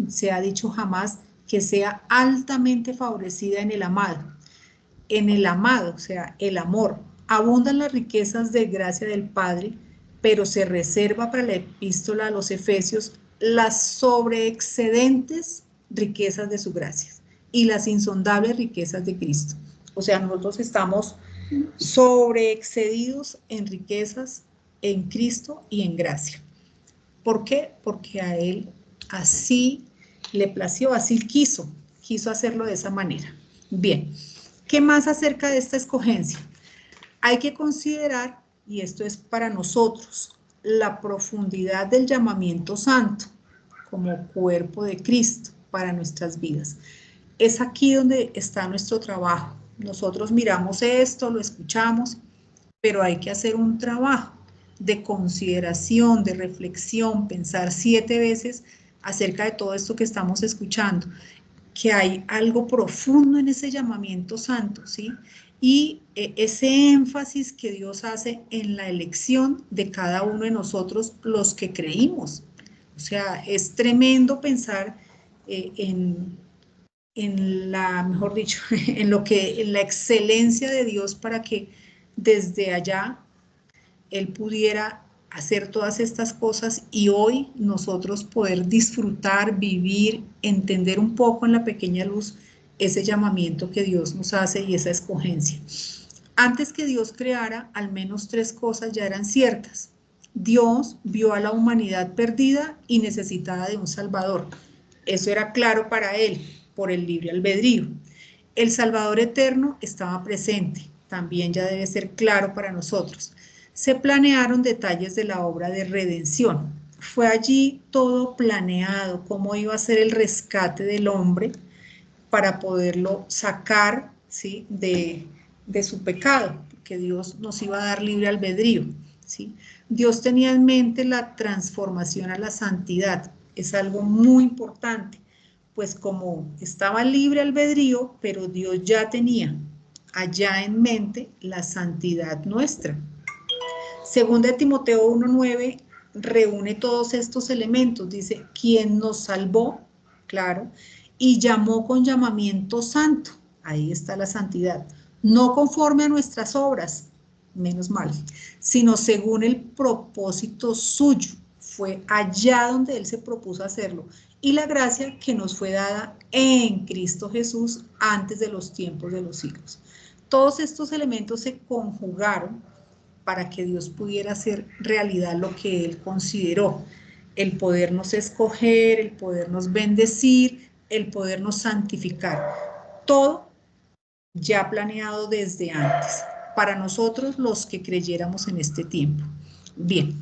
se ha dicho jamás que sea altamente favorecida en el amado. En el amado, o sea, el amor, abundan las riquezas de gracia del Padre, pero se reserva para la epístola a los Efesios las sobreexcedentes riquezas de su gracia y las insondables riquezas de Cristo. O sea, nosotros estamos sobreexcedidos en riquezas en Cristo y en gracia. ¿Por qué? Porque a Él así le plació, así quiso hacerlo de esa manera. Bien, ¿qué más acerca de esta escogencia? Hay que considerar, y esto es para nosotros, la profundidad del llamamiento santo como cuerpo de Cristo para nuestras vidas. Es aquí donde está nuestro trabajo. Nosotros miramos esto, lo escuchamos, pero hay que hacer un trabajo de consideración, de reflexión, pensar 7 veces acerca de todo esto que estamos escuchando, que hay algo profundo en ese llamamiento santo, ¿sí? Y ese énfasis que Dios hace en la elección de cada uno de nosotros, los que creímos. O sea, es tremendo pensar en la, mejor dicho, en la excelencia de Dios para que desde allá Él pudiera hacer todas estas cosas y hoy nosotros poder disfrutar, vivir, entender un poco en la pequeña luz ese llamamiento que Dios nos hace y esa escogencia. Antes que Dios creara, al menos 3 cosas ya eran ciertas. Dios vio a la humanidad perdida y necesitada de un Salvador. Eso era claro para Él, por el libre albedrío. El Salvador eterno estaba presente, también ya debe ser claro para nosotros. Se planearon detalles de la obra de redención. Fue allí todo planeado, cómo iba a ser el rescate del hombre para poderlo sacar, ¿sí?, de su pecado, que Dios nos iba a dar libre albedrío, ¿sí? Dios tenía en mente la transformación a la santidad, es algo muy importante, pues como estaba libre albedrío, pero Dios ya tenía allá en mente la santidad nuestra. Segunda de Timoteo 1:9 reúne todos estos elementos, dice, quien nos salvó, claro, y llamó con llamamiento santo, ahí está la santidad, no conforme a nuestras obras, menos mal, sino según el propósito suyo, fue allá donde Él se propuso hacerlo, y la gracia que nos fue dada en Cristo Jesús antes de los tiempos de los siglos. Todos estos elementos se conjugaron para que Dios pudiera hacer realidad lo que Él consideró, el podernos escoger, el podernos bendecir, el podernos santificar. Todo ya planeado desde antes, para nosotros los que creyéramos en este tiempo. Bien,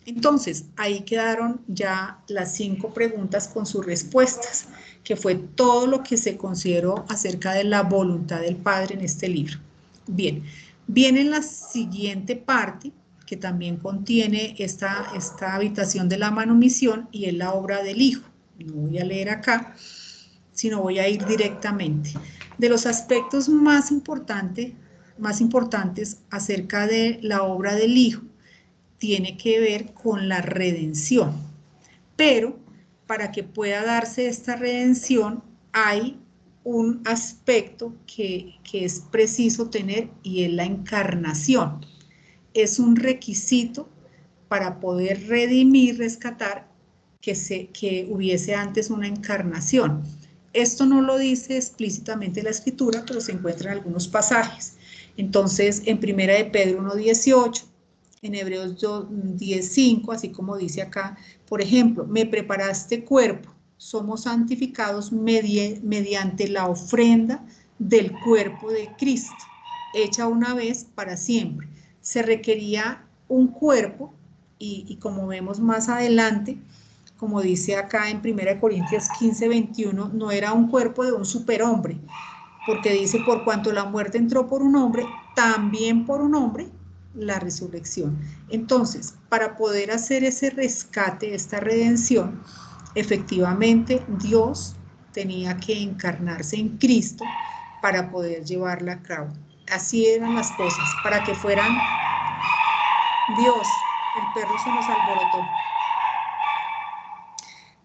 entonces ahí quedaron ya las 5 preguntas con sus respuestas, que fue todo lo que se consideró acerca de la voluntad del Padre en este libro. Bien, viene la siguiente parte, que también contiene esta habitación de la manumisión y es la obra del Hijo. No voy a leer acá, sino voy a ir directamente. De los aspectos más importantes acerca de la obra del Hijo, tiene que ver con la redención. Pero para que pueda darse esta redención, hay un aspecto que es preciso tener y es la encarnación. Es un requisito para poder redimir, rescatar, que hubiese antes una encarnación. Esto no lo dice explícitamente la Escritura, pero se encuentra en algunos pasajes. Entonces, en 1 de Pedro 1:18, en Hebreos 10:5, así como dice acá, por ejemplo, me preparaste cuerpo, somos santificados mediante la ofrenda del cuerpo de Cristo, hecha una vez para siempre. Se requería un cuerpo y como vemos más adelante, como dice acá en 1 Corintios 15, 21, no era un cuerpo de un superhombre, porque dice, por cuanto la muerte entró por un hombre, también por un hombre la resurrección. Entonces, para poder hacer ese rescate, esta redención, efectivamente Dios tenía que encarnarse en Cristo para poder llevarla a cabo. Así eran las cosas, para que fueran... Dios, el perro se nos alborotó.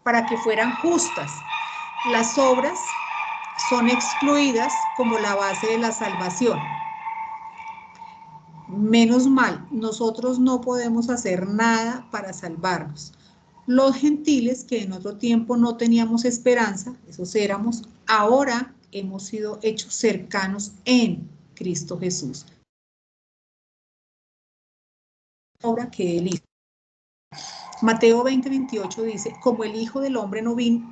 Para que fueran justas. Las obras son excluidas como la base de la salvación. Menos mal, nosotros no podemos hacer nada para salvarnos. Los gentiles, que en otro tiempo no teníamos esperanza, esos éramos, ahora hemos sido hechos cercanos en Cristo Jesús. Obra que él hizo. Mateo 20, 28 dice, como el Hijo del Hombre no vino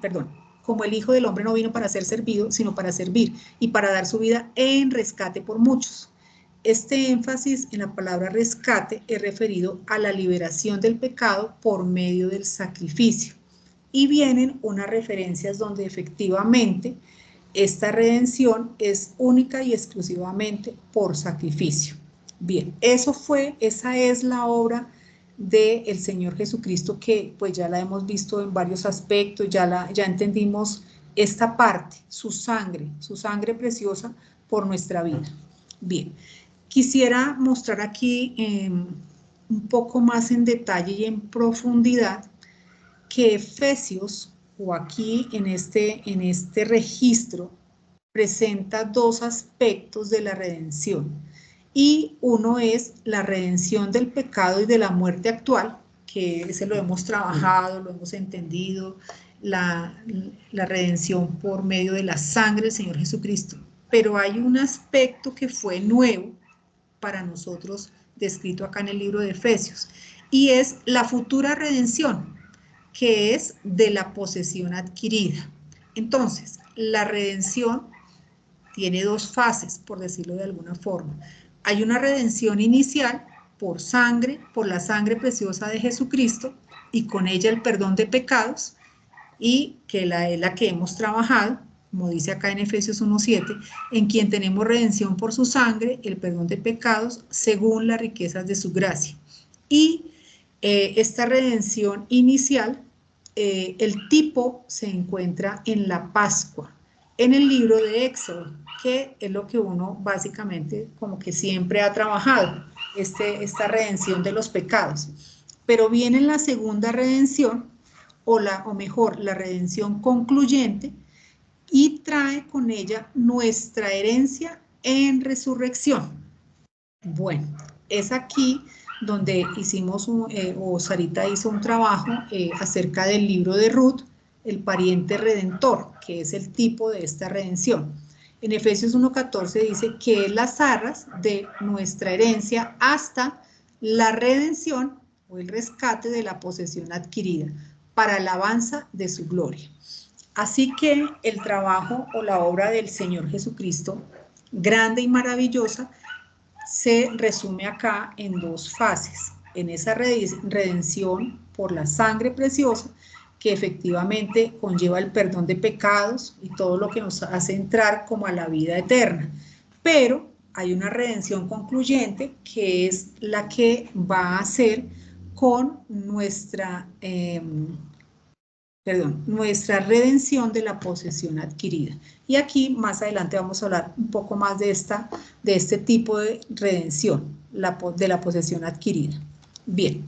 para ser servido, sino para servir y para dar su vida en rescate por muchos. Este énfasis en la palabra rescate es referido a la liberación del pecado por medio del sacrificio. Y vienen unas referencias donde efectivamente esta redención es única y exclusivamente por sacrificio. Bien, esa es la obra del Señor Jesucristo, que pues ya la hemos visto en varios aspectos, ya entendimos esta parte, su sangre preciosa por nuestra vida. Bien, quisiera mostrar aquí un poco más en detalle y en profundidad que Efesios, o aquí en este registro, presenta dos aspectos de la redención. Y uno es la redención del pecado y de la muerte actual, que ese lo hemos trabajado, lo hemos entendido, la redención por medio de la sangre del Señor Jesucristo. Pero hay un aspecto que fue nuevo para nosotros, descrito acá en el libro de Efesios, y es la futura redención, que es de la posesión adquirida. Entonces, la redención tiene dos fases, por decirlo de alguna forma. Hay una redención inicial por la sangre preciosa de Jesucristo, y con ella el perdón de pecados, y que es la que hemos trabajado, como dice acá en Efesios 1:7, en quien tenemos redención por su sangre, el perdón de pecados, según las riquezas de su gracia. Y esta redención inicial, el tipo se encuentra en la Pascua, en el libro de Éxodo, que es lo que uno básicamente como que siempre ha trabajado, esta redención de los pecados. Pero viene la segunda redención, o mejor, la redención concluyente, y trae con ella nuestra herencia en resurrección. Bueno, es aquí donde hicimos, o Sarita hizo un trabajo acerca del libro de Ruth, el pariente redentor, que es el tipo de esta redención. En Efesios 1:14 dice que es las arras de nuestra herencia hasta la redención o el rescate de la posesión adquirida, para alabanza de su gloria. Así que el trabajo o la obra del Señor Jesucristo, grande y maravillosa, se resume acá en dos fases. En esa redención por la sangre preciosa, que efectivamente conlleva el perdón de pecados y todo lo que nos hace entrar como a la vida eterna. Pero hay una redención concluyente, que es la que va a hacer con nuestra redención de la posesión adquirida. Y aquí más adelante vamos a hablar un poco más de este tipo de redención, de la posesión adquirida. Bien,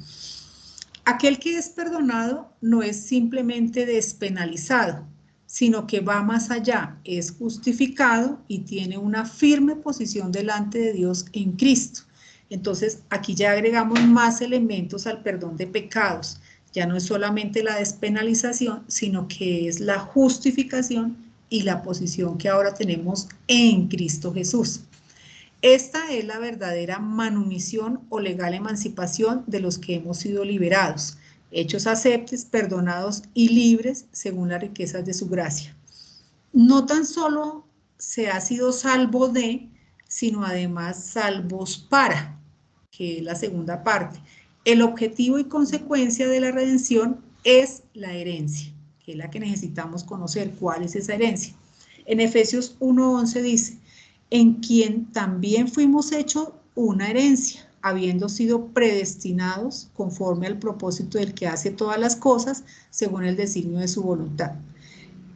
aquel que es perdonado no es simplemente despenalizado, sino que va más allá, es justificado y tiene una firme posición delante de Dios en Cristo. Entonces, aquí ya agregamos más elementos al perdón de pecados. Ya no es solamente la despenalización, sino que es la justificación y la posición que ahora tenemos en Cristo Jesús. Esta es la verdadera manumisión o legal emancipación de los que hemos sido liberados. hechos aceptes, perdonados y libres según las riquezas de su gracia. No tan solo se ha sido salvo de, sino además salvos para, que es la segunda parte. El objetivo y consecuencia de la redención es la herencia, que es la que necesitamos conocer. ¿Cuál es esa herencia? En Efesios 1:11 dice, en quien también fuimos hechos una herencia, habiendo sido predestinados conforme al propósito del que hace todas las cosas según el designio de su voluntad.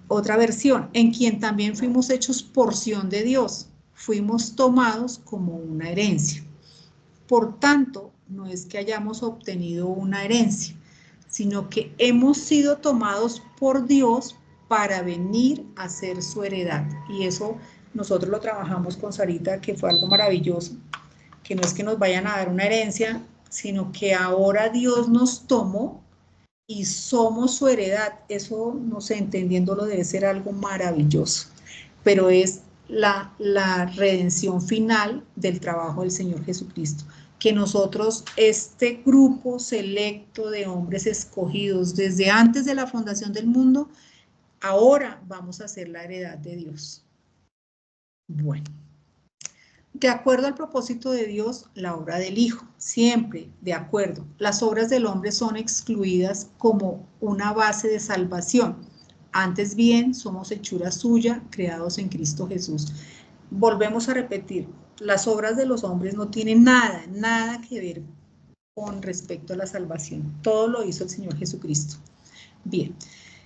Otra versión, en quien también fuimos hechos porción de Dios, fuimos tomados como una herencia. Por tanto, no es que hayamos obtenido una herencia, sino que hemos sido tomados por Dios para venir a ser su heredad. Y eso nosotros lo trabajamos con Sarita, que fue algo maravilloso, que no es que nos vayan a dar una herencia, sino que ahora Dios nos tomó y somos su heredad. Eso, no sé, entendiéndolo debe ser algo maravilloso, pero es la redención final del trabajo del Señor Jesucristo. Que nosotros, este grupo selecto de hombres escogidos desde antes de la fundación del mundo, ahora vamos a ser la heredad de Dios. Bueno, de acuerdo al propósito de Dios, la obra del Hijo, siempre de acuerdo. Las obras del hombre son excluidas como una base de salvación. Antes bien, somos hechura suya, creados en Cristo Jesús. Volvemos a repetir, las obras de los hombres no tienen nada que ver con respecto a la salvación. Todo lo hizo el Señor Jesucristo. Bien,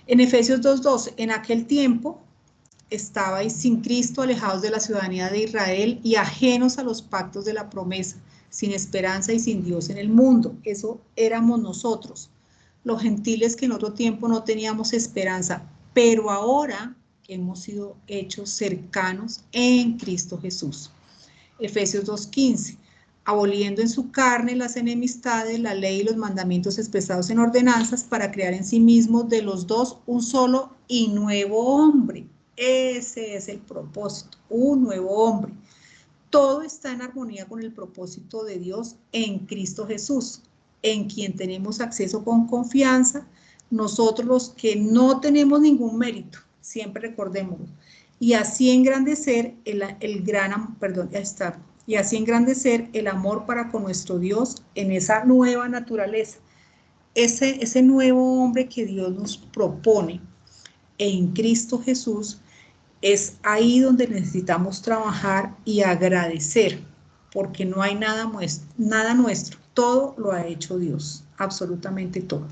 en Efesios 2:12, en aquel tiempo estabais sin Cristo, alejados de la ciudadanía de Israel y ajenos a los pactos de la promesa, sin esperanza y sin Dios en el mundo. Eso éramos nosotros, los gentiles que en otro tiempo no teníamos esperanza, pero ahora hemos sido hechos cercanos en Cristo Jesús. Efesios 2:15, aboliendo en su carne las enemistades, la ley y los mandamientos expresados en ordenanzas, para crear en sí mismo de los dos un solo y nuevo hombre. Ese es el propósito, un nuevo hombre. Todo está en armonía con el propósito de Dios en Cristo Jesús, en quien tenemos acceso con confianza, nosotros los que no tenemos ningún mérito, siempre recordémoslo, y así engrandecer y así engrandecer el amor para con nuestro Dios en esa nueva naturaleza, ese nuevo hombre que Dios nos propone en Cristo Jesús. Es ahí donde necesitamos trabajar y agradecer, porque no hay nada nuestro, todo lo ha hecho Dios, absolutamente todo.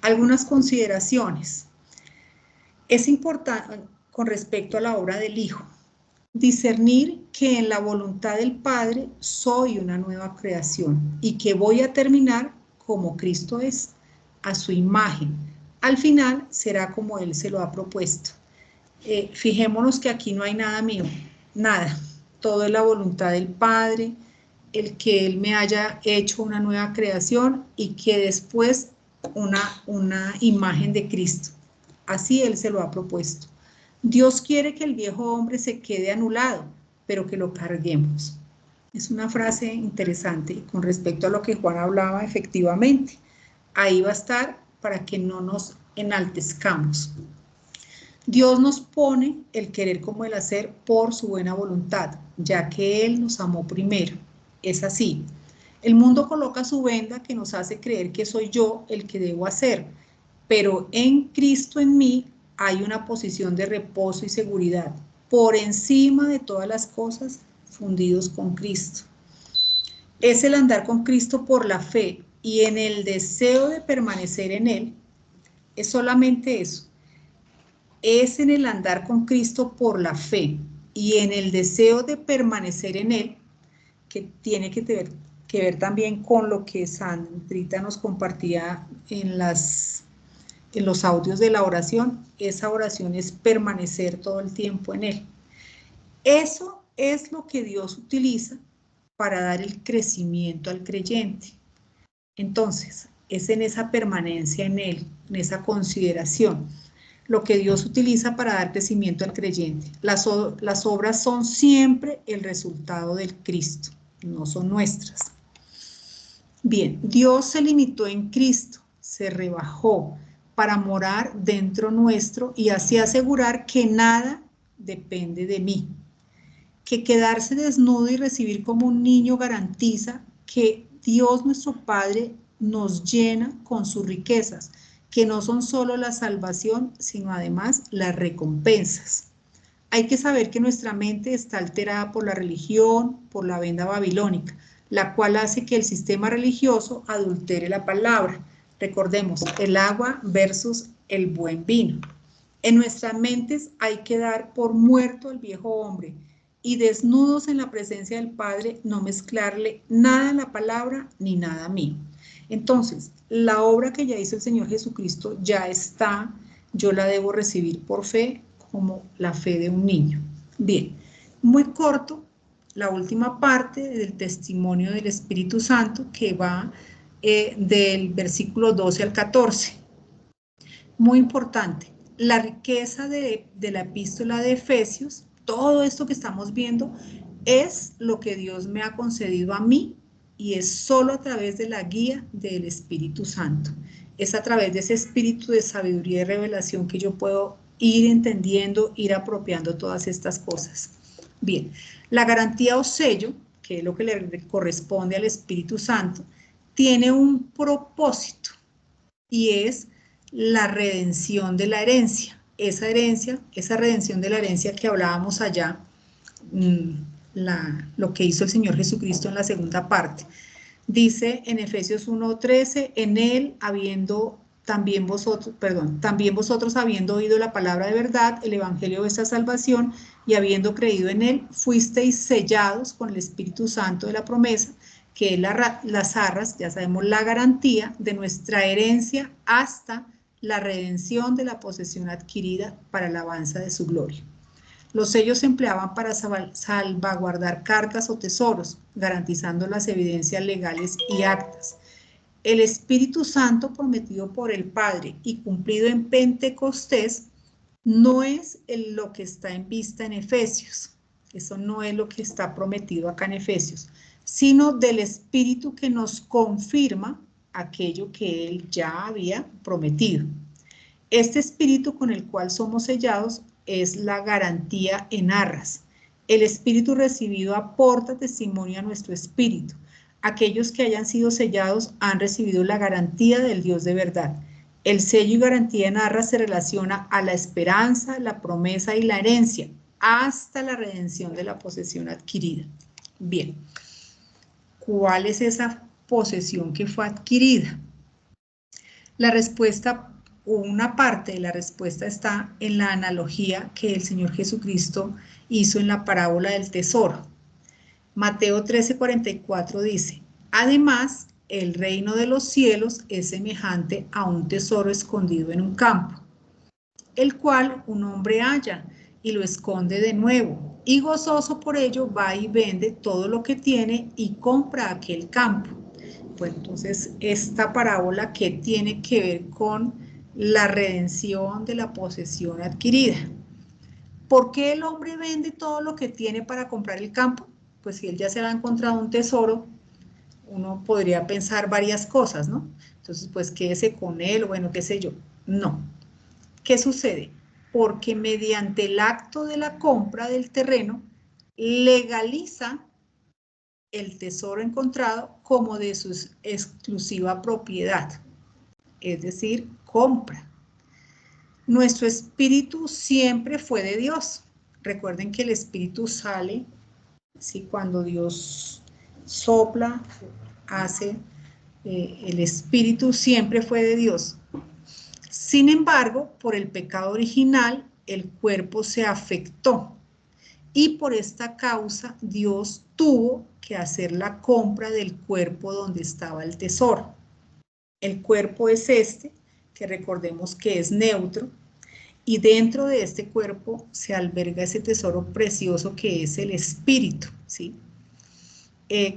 Algunas consideraciones. Es importante con respecto a la obra del Hijo, discernir que en la voluntad del Padre soy una nueva creación y que voy a terminar como Cristo es, a su imagen. Al final será como Él se lo ha propuesto. Fijémonos que aquí no hay nada mío, nada. Todo es la voluntad del Padre, el que Él me haya hecho una nueva creación y que después una imagen de Cristo. Así Él se lo ha propuesto. Dios quiere que el viejo hombre se quede anulado, pero que lo carguemos. Es una frase interesante con respecto a lo que Juan hablaba, efectivamente. Ahí va a estar para que no nos enaltezcamos. Dios nos pone el querer como el hacer por su buena voluntad, ya que Él nos amó primero. Es así. El mundo coloca su venda que nos hace creer que soy yo el que debo hacer, pero en Cristo en mí hay una posición de reposo y seguridad, por encima de todas las cosas, fundidos con Cristo. Es el andar con Cristo por la fe y en el deseo de permanecer en Él. Es solamente eso. Es en el andar con Cristo por la fe y en el deseo de permanecer en Él, que tiene que ver también con lo que Sandrita nos compartía en los audios de la oración. Esa oración es permanecer todo el tiempo en Él. Eso es lo que Dios utiliza para dar el crecimiento al creyente. Entonces, es en esa permanencia en Él, en esa consideración, lo que Dios utiliza para dar crecimiento al creyente. Las obras son siempre el resultado del Cristo, no son nuestras. Bien, Dios se limitó en Cristo, se rebajó para morar dentro nuestro y así asegurar que nada depende de mí. Que quedarse desnudo y recibir como un niño garantiza que Dios nuestro Padre nos llena con sus riquezas, que no son solo la salvación, sino además las recompensas. Hay que saber que nuestra mente está alterada por la religión, por la venda babilónica, la cual hace que el sistema religioso adultere la palabra. Recordemos, el agua versus el buen vino. En nuestras mentes hay que dar por muerto al viejo hombre y desnudos en la presencia del Padre no mezclarle nada a la palabra ni nada a mí. Entonces, la obra que ya hizo el Señor Jesucristo ya está, yo la debo recibir por fe como la fe de un niño. Bien, muy corto, la última parte del testimonio del Espíritu Santo que va del versículo 12 al 14. Muy importante, la riqueza de la epístola de Efesios, todo esto que estamos viendo, es lo que Dios me ha concedido a mí y es solo a través de la guía del Espíritu Santo. Es a través de ese espíritu de sabiduría y revelación que yo puedo ir entendiendo, ir apropiando todas estas cosas. Bien, la garantía o sello, que es lo que le corresponde al Espíritu Santo, tiene un propósito y es la redención de la herencia. Esa redención de la herencia que hablábamos allá, lo que hizo el Señor Jesucristo en la segunda parte. Dice en Efesios 1:13, en él también vosotros habiendo oído la palabra de verdad, el evangelio de vuestra salvación, y habiendo creído en él, fuisteis sellados con el Espíritu Santo de la promesa, que es las arras, ya sabemos, la garantía de nuestra herencia hasta la redención de la posesión adquirida para la alabanza de su gloria. Los sellos se empleaban para salvaguardar cartas o tesoros, garantizando las evidencias legales y actas. El Espíritu Santo prometido por el Padre y cumplido en Pentecostés no es lo que está en vista en Efesios. Eso no es lo que está prometido acá en Efesios, sino del Espíritu que nos confirma aquello que Él ya había prometido. Este Espíritu con el cual somos sellados es la garantía en arras. El Espíritu recibido aporta testimonio a nuestro espíritu. Aquellos que hayan sido sellados han recibido la garantía del Dios de verdad. El sello y garantía en arras se relaciona a la esperanza, la promesa y la herencia, hasta la redención de la posesión adquirida. Bien, ¿cuál es esa posesión que fue adquirida? La respuesta, una parte de la respuesta está en la analogía que el Señor Jesucristo hizo en la parábola del tesoro. Mateo 13:44 dice, además, el reino de los cielos es semejante a un tesoro escondido en un campo, el cual un hombre halla y lo esconde de nuevo, y gozoso por ello va y vende todo lo que tiene y compra aquel campo. Bueno, entonces esta parábola que tiene que ver con la redención de la posesión adquirida. ¿Por qué el hombre vende todo lo que tiene para comprar el campo? Pues si él ya se había encontrado un tesoro, uno podría pensar varias cosas, ¿no? Entonces, pues quédese con él, bueno, qué sé yo. No. ¿Qué sucede? Porque mediante el acto de la compra del terreno, legaliza el tesoro encontrado como de su exclusiva propiedad, es decir, compra. Nuestro espíritu siempre fue de Dios. Recuerden que el espíritu sale, ¿sí? Cuando Dios sopla, hace, el espíritu siempre fue de Dios. Sin embargo, por el pecado original, el cuerpo se afectó y por esta causa Dios tuvo que hacer la compra del cuerpo donde estaba el tesoro. El cuerpo es este, que recordemos que es neutro, y dentro de este cuerpo se alberga ese tesoro precioso que es el espíritu, ¿sí?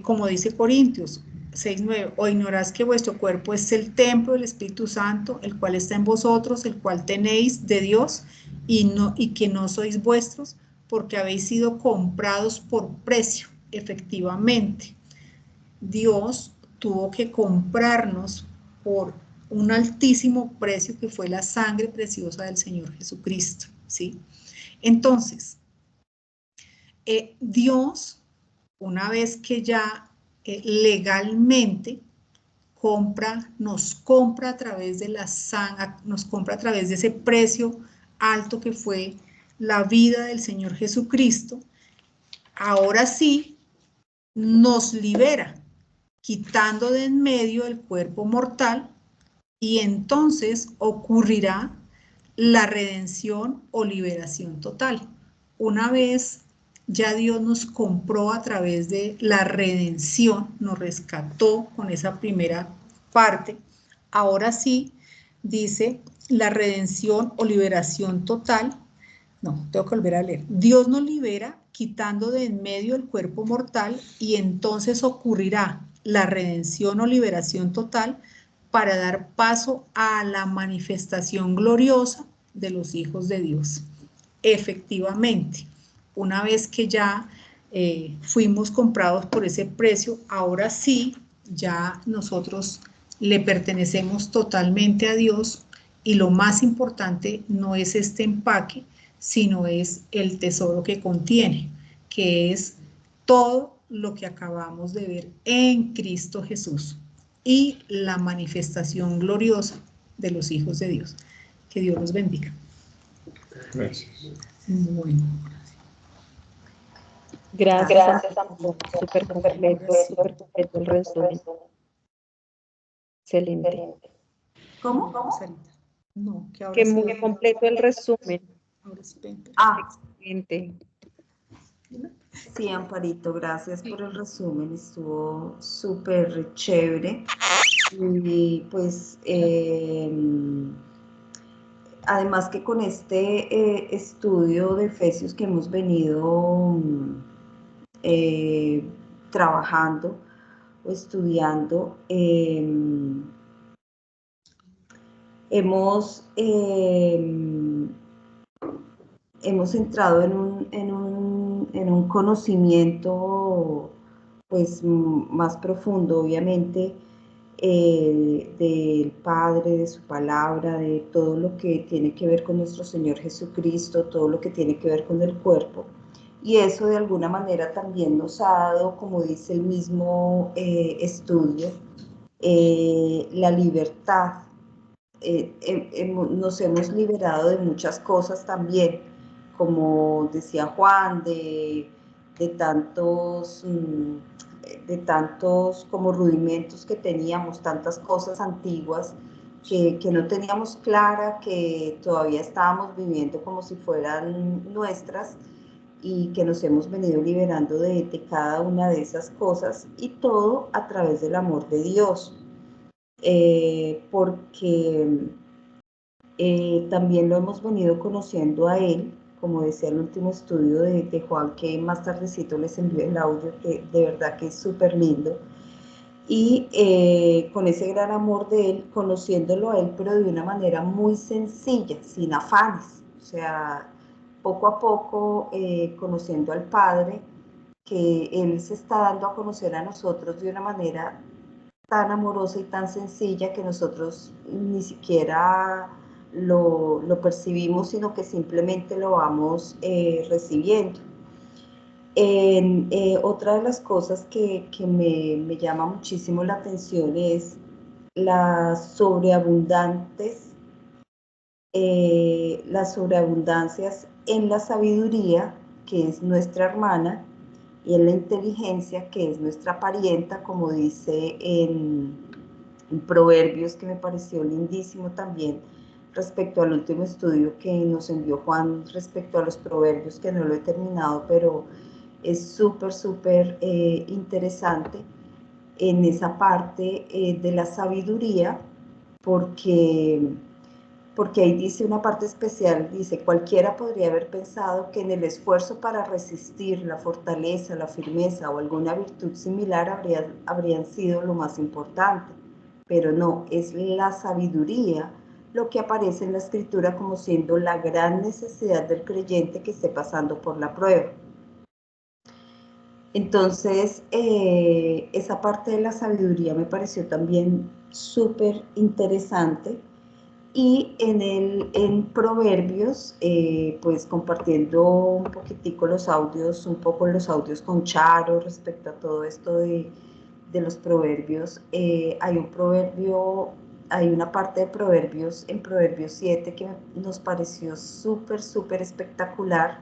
Como dice Corintios 6:9, o ignorás que vuestro cuerpo es el templo del Espíritu Santo, el cual está en vosotros, el cual tenéis de Dios, y que no sois vuestros, porque habéis sido comprados por precio. Efectivamente, Dios tuvo que comprarnos por un altísimo precio que fue la sangre preciosa del Señor Jesucristo, ¿sí? Entonces, Dios, una vez que ya legalmente nos compra a través de la sangre, nos compra a través de ese precio alto que fue la vida del Señor Jesucristo, ahora sí nos libera, quitando de en medio el cuerpo mortal, y entonces ocurrirá la redención o liberación total. Una vez ya Dios nos compró a través de la redención, nos rescató con esa primera parte, ahora sí dice la redención o liberación total. No, tengo que volver a leer. Dios nos libera quitando de en medio el cuerpo mortal, y entonces ocurrirá la redención o liberación total para dar paso a la manifestación gloriosa de los hijos de Dios. Efectivamente, una vez que ya fuimos comprados por ese precio, ahora sí, ya nosotros le pertenecemos totalmente a Dios, y lo más importante no es este empaque, sino es el tesoro que contiene, que es todo lo que acabamos de ver en Cristo Jesús y la manifestación gloriosa de los hijos de Dios. Que Dios los bendiga. Gracias. Bueno. Gracias, Antonio. Súper completo el resumen. Excelente. ¿Cómo? Sarita. No, que ahora Que sí. muy completo el resumen. Ahora sí, ven. Excelente. Sí, Amparito, gracias por el resumen, estuvo súper chévere. Y pues, además que con este estudio de Efesios que hemos venido trabajando o estudiando, hemos entrado en un conocimiento pues más profundo, obviamente, del Padre, de su palabra, de todo lo que tiene que ver con nuestro Señor Jesucristo, todo lo que tiene que ver con el cuerpo. Y eso de alguna manera también nos ha dado, como dice el mismo estudio, la libertad. Nos hemos liberado de muchas cosas también, como decía Juan, de tantos como rudimentos que teníamos, tantas cosas antiguas que no teníamos clara, que todavía estábamos viviendo como si fueran nuestras, y que nos hemos venido liberando de cada una de esas cosas, y todo a través del amor de Dios. Porque también lo hemos venido conociendo a Él, como decía el último estudio de Juan, que más tardecito les envió el audio, que de verdad que es súper lindo, y con ese gran amor de Él, conociéndolo a Él, pero de una manera muy sencilla, sin afanes, o sea, poco a poco conociendo al Padre, que Él se está dando a conocer a nosotros de una manera tan amorosa y tan sencilla que nosotros ni siquiera lo percibimos, sino que simplemente lo vamos recibiendo. Otra de las cosas que me llama muchísimo la atención es las sobreabundancias en la sabiduría, que es nuestra hermana, y en la inteligencia, que es nuestra parienta, como dice en Proverbios, que me pareció lindísimo también, respecto al último estudio que nos envió Juan respecto a los proverbios, que no lo he terminado, pero es súper interesante en esa parte de la sabiduría, porque ahí dice una parte especial, dice: cualquiera podría haber pensado que en el esfuerzo para resistir, la fortaleza, la firmeza o alguna virtud similar habrían sido lo más importante, pero no, es la sabiduría lo que aparece en la Escritura como siendo la gran necesidad del creyente que esté pasando por la prueba. Entonces, esa parte de la sabiduría me pareció también súper interesante. Y en Proverbios, pues compartiendo un poquitico los audios, un poco los audios con Charo respecto a todo esto de los proverbios, hay un proverbio, hay una parte de Proverbios, en Proverbios 7 que nos pareció súper, súper espectacular,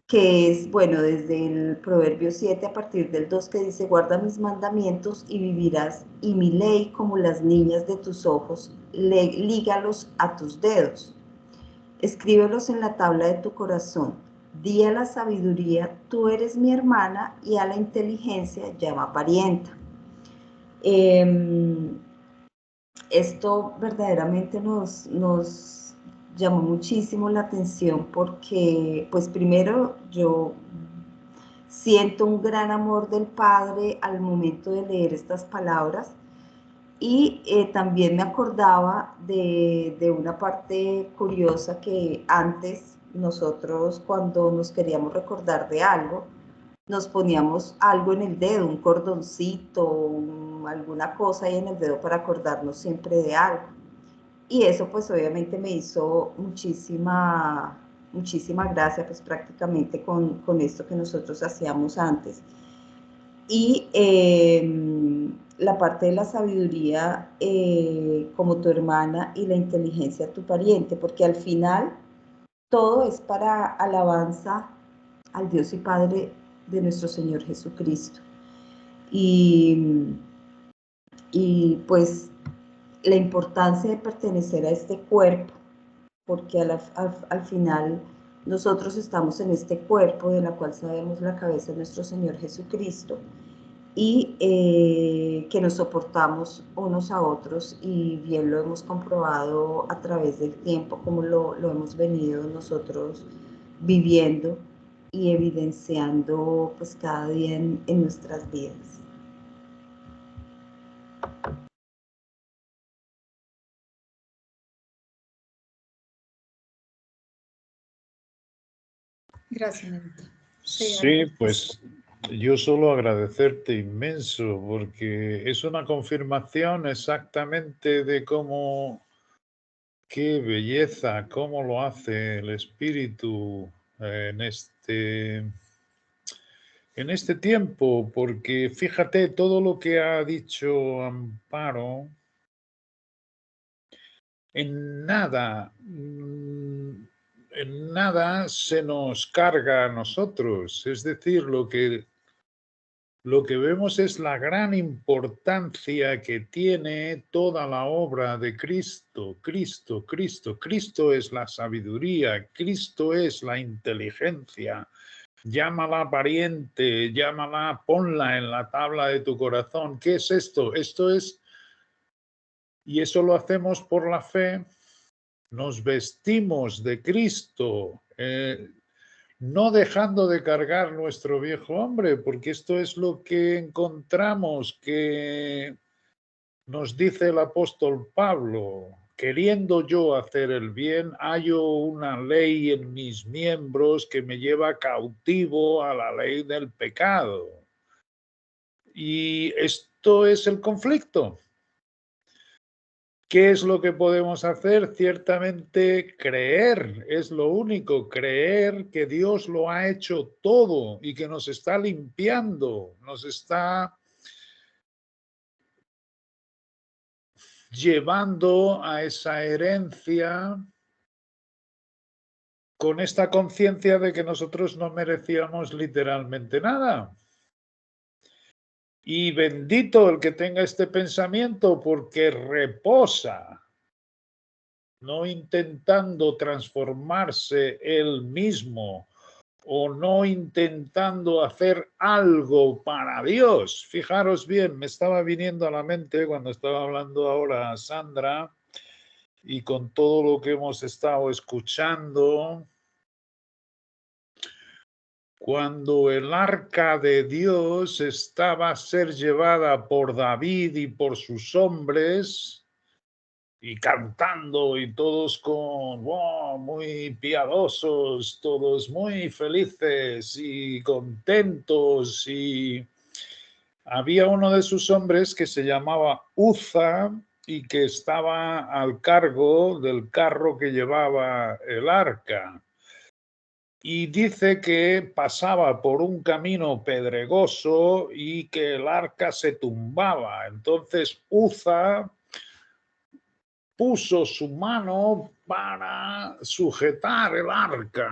que es, bueno, desde el Proverbio 7 a partir del 2 que dice, guarda mis mandamientos y vivirás, y mi ley como las niñas de tus ojos, lígalos a tus dedos, escríbelos en la tabla de tu corazón, di a la sabiduría, tú eres mi hermana, y a la inteligencia llama parienta. Esto verdaderamente nos llamó muchísimo la atención porque, pues primero, yo siento un gran amor del Padre al momento de leer estas palabras y también me acordaba de una parte curiosa que antes nosotros cuando nos queríamos recordar de algo, nos poníamos algo en el dedo, un cordoncito, alguna cosa ahí en el dedo para acordarnos siempre de algo. Y eso pues obviamente me hizo muchísima gracia pues prácticamente con esto que nosotros hacíamos antes. Y la parte de la sabiduría como tu hermana y la inteligencia tu pariente, porque al final todo es para alabanza al Dios y Padre de nuestro Señor Jesucristo. Y pues la importancia de pertenecer a este cuerpo, porque al final nosotros estamos en este cuerpo de la cual sabemos la cabeza de nuestro Señor Jesucristo, y que nos soportamos unos a otros, y bien lo hemos comprobado a través del tiempo, como lo hemos venido nosotros viviendo y evidenciando pues cada día en nuestras vidas. Gracias, Nenita. Sí, pues yo solo agradecerte inmenso, porque es una confirmación exactamente de cómo, qué belleza, cómo lo hace el Espíritu en este tiempo, porque fíjate todo lo que ha dicho Amparo, en nada se nos carga a nosotros. Es decir, lo que vemos es la gran importancia que tiene toda la obra de Cristo. Cristo es la sabiduría, Cristo es la inteligencia. Llámala pariente, llámala, ponla en la tabla de tu corazón. ¿Qué es esto? Esto es, y eso lo hacemos por la fe, nos vestimos de Cristo, no dejando de cargar nuestro viejo hombre, porque esto es lo que encontramos que nos dice el apóstol Pablo. Queriendo yo hacer el bien, hallo una ley en mis miembros que me lleva cautivo a la ley del pecado. Y esto es el conflicto. ¿Qué es lo que podemos hacer? Ciertamente creer, es lo único, creer que Dios lo ha hecho todo y que nos está limpiando, nos está llevando a esa herencia con esta conciencia de que nosotros no merecíamos literalmente nada. Y bendito el que tenga este pensamiento, porque reposa, no intentando transformarse él mismo o no intentando hacer algo para Dios. Fijaros bien, me estaba viniendo a la mente cuando estaba hablando ahora a Sandra y con todo lo que hemos estado escuchando, cuando el arca de Dios estaba a ser llevada por David y por sus hombres, y cantando y todos con muy piadosos, todos muy felices y contentos. Y había uno de sus hombres que se llamaba Uza y que estaba al cargo del carro que llevaba el arca. Y dice que pasaba por un camino pedregoso y que el arca se tumbaba. Entonces Uza puso su mano para sujetar el arca.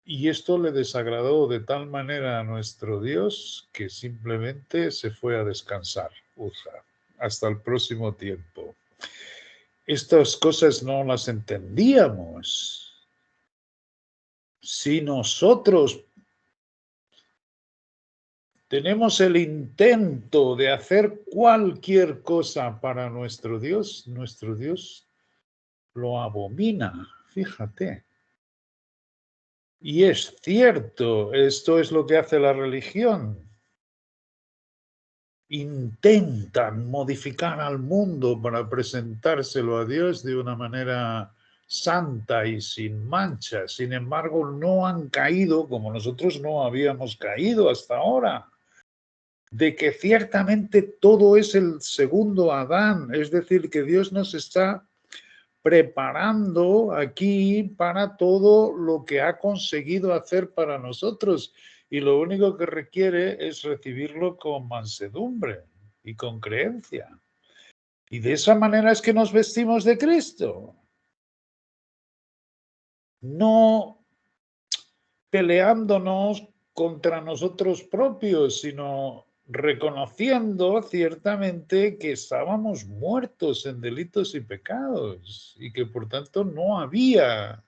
Y esto le desagradó de tal manera a nuestro Dios que simplemente se fue a descansar, Uza. Hasta el próximo tiempo. Estas cosas no las entendíamos. Si nosotros tenemos el intento de hacer cualquier cosa para nuestro Dios lo abomina, fíjate. Y es cierto, esto es lo que hace la religión. Intentan modificar al mundo para presentárselo a Dios de una manera santa y sin mancha. Sin embargo, no han caído como nosotros no habíamos caído hasta ahora. De que ciertamente todo es el segundo Adán, es decir, que Dios nos está preparando aquí para todo lo que ha conseguido hacer para nosotros y lo único que requiere es recibirlo con mansedumbre y con creencia. Y de esa manera es que nos vestimos de Cristo. No peleándonos contra nosotros propios, sino reconociendo ciertamente que estábamos muertos en delitos y pecados y que por tanto no había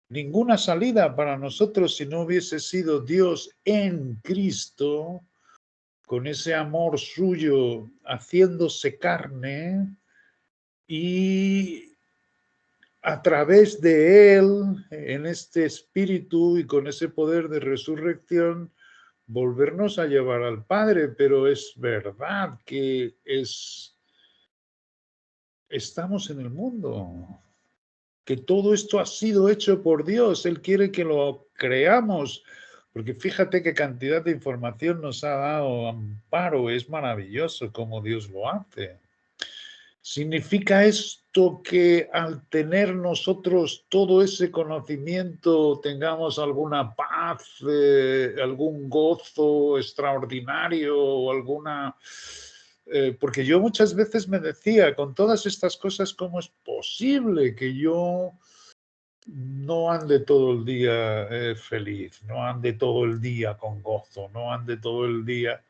ninguna salida para nosotros si no hubiese sido Dios en Cristo, con ese amor suyo haciéndose carne y a través de Él, en este espíritu y con ese poder de resurrección, volvernos a llevar al Padre. Pero es verdad que estamos en el mundo, que todo esto ha sido hecho por Dios. Él quiere que lo creamos, porque fíjate qué cantidad de información nos ha dado Amparo. Es maravilloso cómo Dios lo hace. ¿Significa esto que al tener nosotros todo ese conocimiento tengamos alguna paz, algún gozo extraordinario o alguna... porque yo muchas veces me decía, con todas estas cosas, ¿cómo es posible que yo no ande todo el día feliz, no ande todo el día con gozo, no ande todo el día...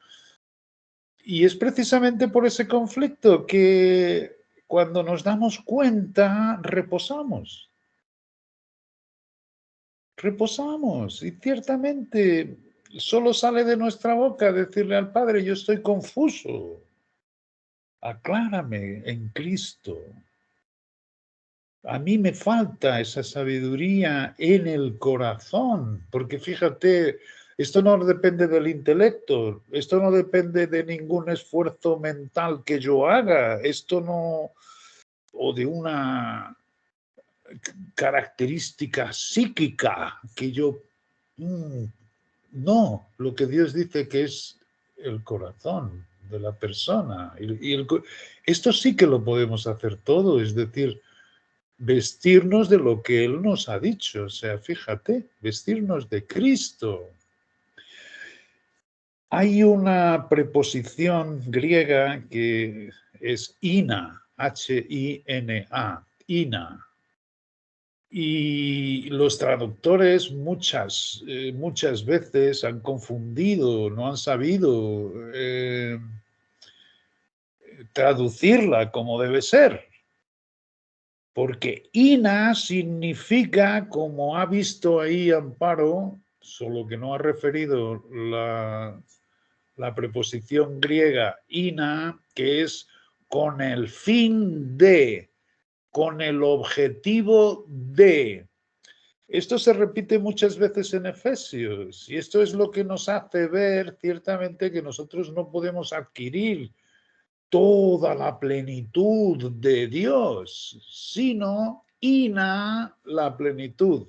Y es precisamente por ese conflicto que cuando nos damos cuenta, reposamos. Reposamos. Y ciertamente solo sale de nuestra boca decirle al Padre, yo estoy confuso. Aclárame en Cristo. A mí me falta esa sabiduría en el corazón, porque fíjate, esto no depende del intelecto, esto no depende de ningún esfuerzo mental que yo haga, esto no, o de una característica psíquica que yo, no, lo que Dios dice que es el corazón de la persona. Esto sí que lo podemos hacer todo, es decir, vestirnos de lo que Él nos ha dicho. O sea, fíjate, vestirnos de Cristo. Hay una preposición griega que es ina, H-I-N-A, ina. Y los traductores muchas veces han confundido, no han sabido traducirla como debe ser. Porque ina significa, como ha visto ahí Amparo, solo que no ha referido la preposición griega ina, que es con el fin de, con el objetivo de. Esto se repite muchas veces en Efesios y esto es lo que nos hace ver ciertamente que nosotros no podemos adquirir toda la plenitud de Dios, sino ina la plenitud.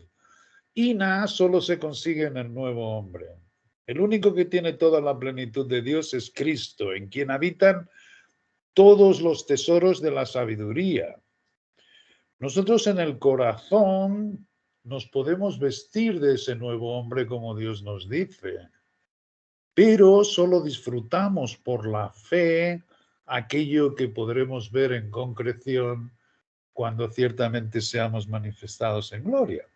Ina solo se consigue en el nuevo hombre. El único que tiene toda la plenitud de Dios es Cristo, en quien habitan todos los tesoros de la sabiduría. Nosotros en el corazón nos podemos vestir de ese nuevo hombre como Dios nos dice, pero solo disfrutamos por la fe aquello que podremos ver en concreción cuando ciertamente seamos manifestados en gloria.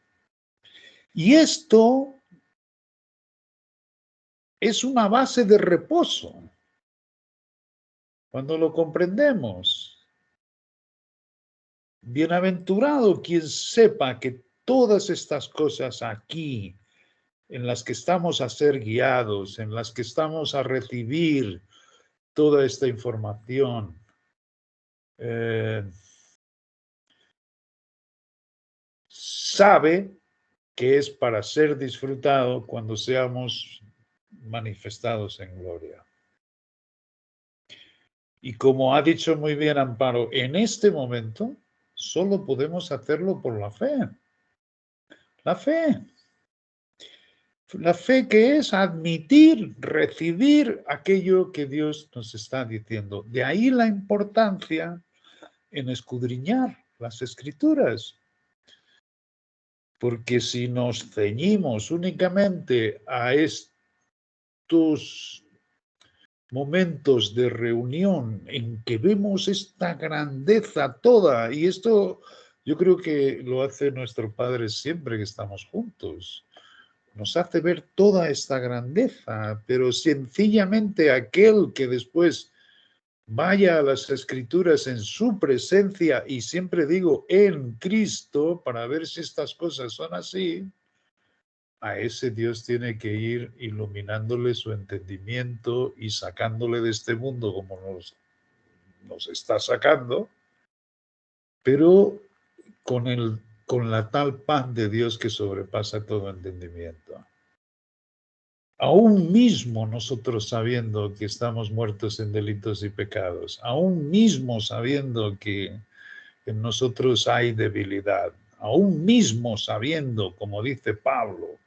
Y esto es una base de reposo. Cuando lo comprendemos, bienaventurado quien sepa que todas estas cosas aquí, en las que estamos a ser guiados, en las que estamos a recibir toda esta información, sabe que es para ser disfrutado cuando seamos manifestados en gloria. Y como ha dicho muy bien Amparo, en este momento solo podemos hacerlo por la fe. La fe. La fe que es admitir, recibir aquello que Dios nos está diciendo. De ahí la importancia en escudriñar las Escrituras. Porque si nos ceñimos únicamente a estos momentos de reunión en que vemos esta grandeza toda, y esto yo creo que lo hace nuestro Padre siempre que estamos juntos, nos hace ver toda esta grandeza, pero sencillamente aquel que después vaya a las Escrituras en su presencia, y siempre digo en Cristo, para ver si estas cosas son así, a ese Dios tiene que ir iluminándole su entendimiento y sacándole de este mundo como nos está sacando, pero con la tal paz de Dios que sobrepasa todo entendimiento. Aún mismo nosotros sabiendo que estamos muertos en delitos y pecados, aún mismo sabiendo que en nosotros hay debilidad, aún mismo sabiendo, como dice Pablo,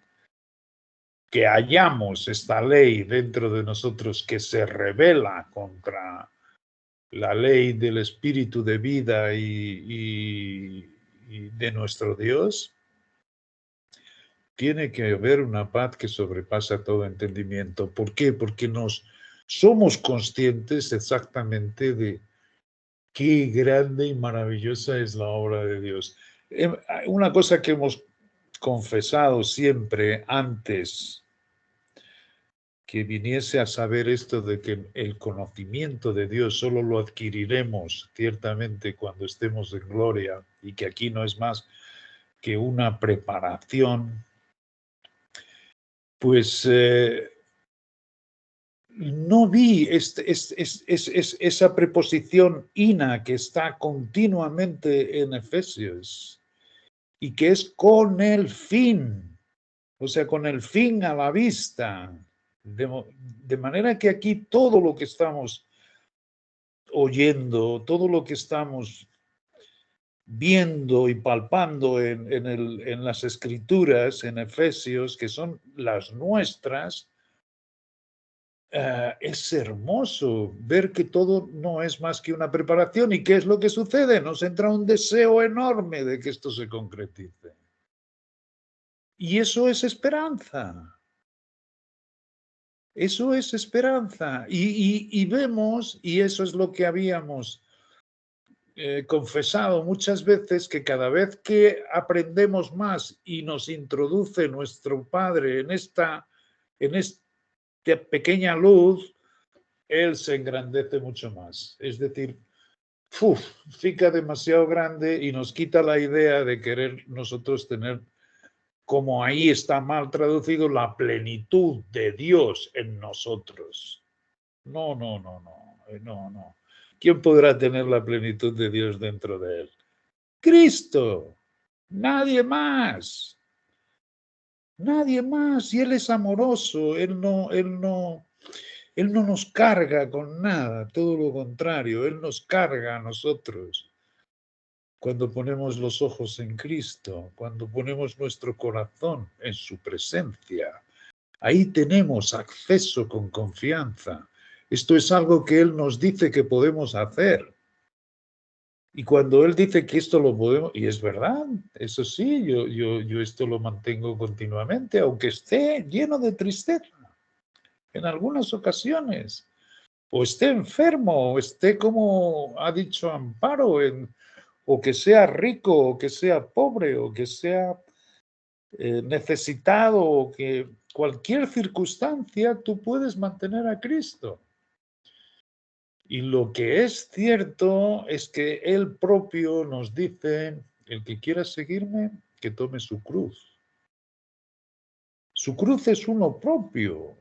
que hallamos esta ley dentro de nosotros que se rebela contra la ley del espíritu de vida y de nuestro Dios, tiene que haber una paz que sobrepasa todo entendimiento. ¿Por qué? Porque somos conscientes exactamente de qué grande y maravillosa es la obra de Dios. Una cosa que hemos confesado siempre antes que viniese a saber esto de que el conocimiento de Dios solo lo adquiriremos ciertamente cuando estemos en gloria, y que aquí no es más que una preparación, pues no vi esa preposición ina que está continuamente en Efesios y que es con el fin, o sea, con el fin a la vista. De manera que aquí todo lo que estamos oyendo, todo lo que estamos viendo y palpando en las Escrituras, en Efesios, que son las nuestras, es hermoso ver que todo no es más que una preparación. ¿Y qué es lo que sucede? Nos entra un deseo enorme de que esto se concretice. Y eso es esperanza. Eso es esperanza. Y vemos, y eso es lo que habíamos confesado muchas veces, que cada vez que aprendemos más y nos introduce nuestro Padre en esta pequeña luz, Él se engrandece mucho más. Es decir, fica demasiado grande y nos quita la idea de querer nosotros tener, como ahí está mal traducido, la plenitud de Dios en nosotros. No. ¿Quién podrá tener la plenitud de Dios dentro de él? Cristo. Nadie más. Nadie más. Y Él es amoroso. Él no Él no nos carga con nada, todo lo contrario, Él nos carga a nosotros. Cuando ponemos los ojos en Cristo, cuando ponemos nuestro corazón en su presencia, ahí tenemos acceso con confianza. Esto es algo que Él nos dice que podemos hacer. Y cuando Él dice que esto lo podemos, y es verdad, eso sí, yo esto lo mantengo continuamente, aunque esté lleno de tristeza en algunas ocasiones, o esté enfermo, o esté, como ha dicho Amparo, o que sea rico, o que sea pobre, o que sea necesitado, o que cualquier circunstancia, tú puedes mantener a Cristo. Y lo que es cierto es que Él propio nos dice, el que quiera seguirme, que tome su cruz. Su cruz es uno propio.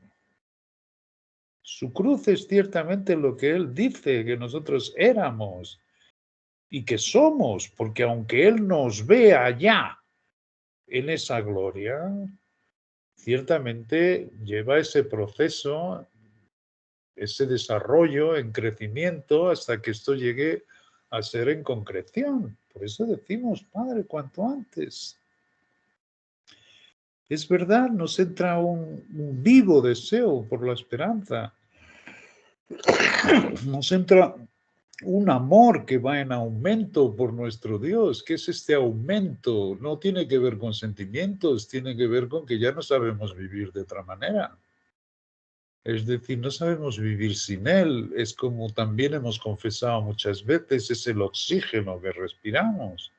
Su cruz es ciertamente lo que Él dice que nosotros éramos y que somos, porque aunque Él nos vea allá en esa gloria, ciertamente lleva ese proceso, ese desarrollo en crecimiento hasta que esto llegue a ser en concreción. Por eso decimos, Padre, cuanto antes. Es verdad, nos entra un vivo deseo por la esperanza. Nos entra un amor que va en aumento por nuestro Dios. ¿Qué es este aumento? No tiene que ver con sentimientos, tiene que ver con que ya no sabemos vivir de otra manera. Es decir, no sabemos vivir sin Él. Es como también hemos confesado muchas veces, es el oxígeno que respiramos.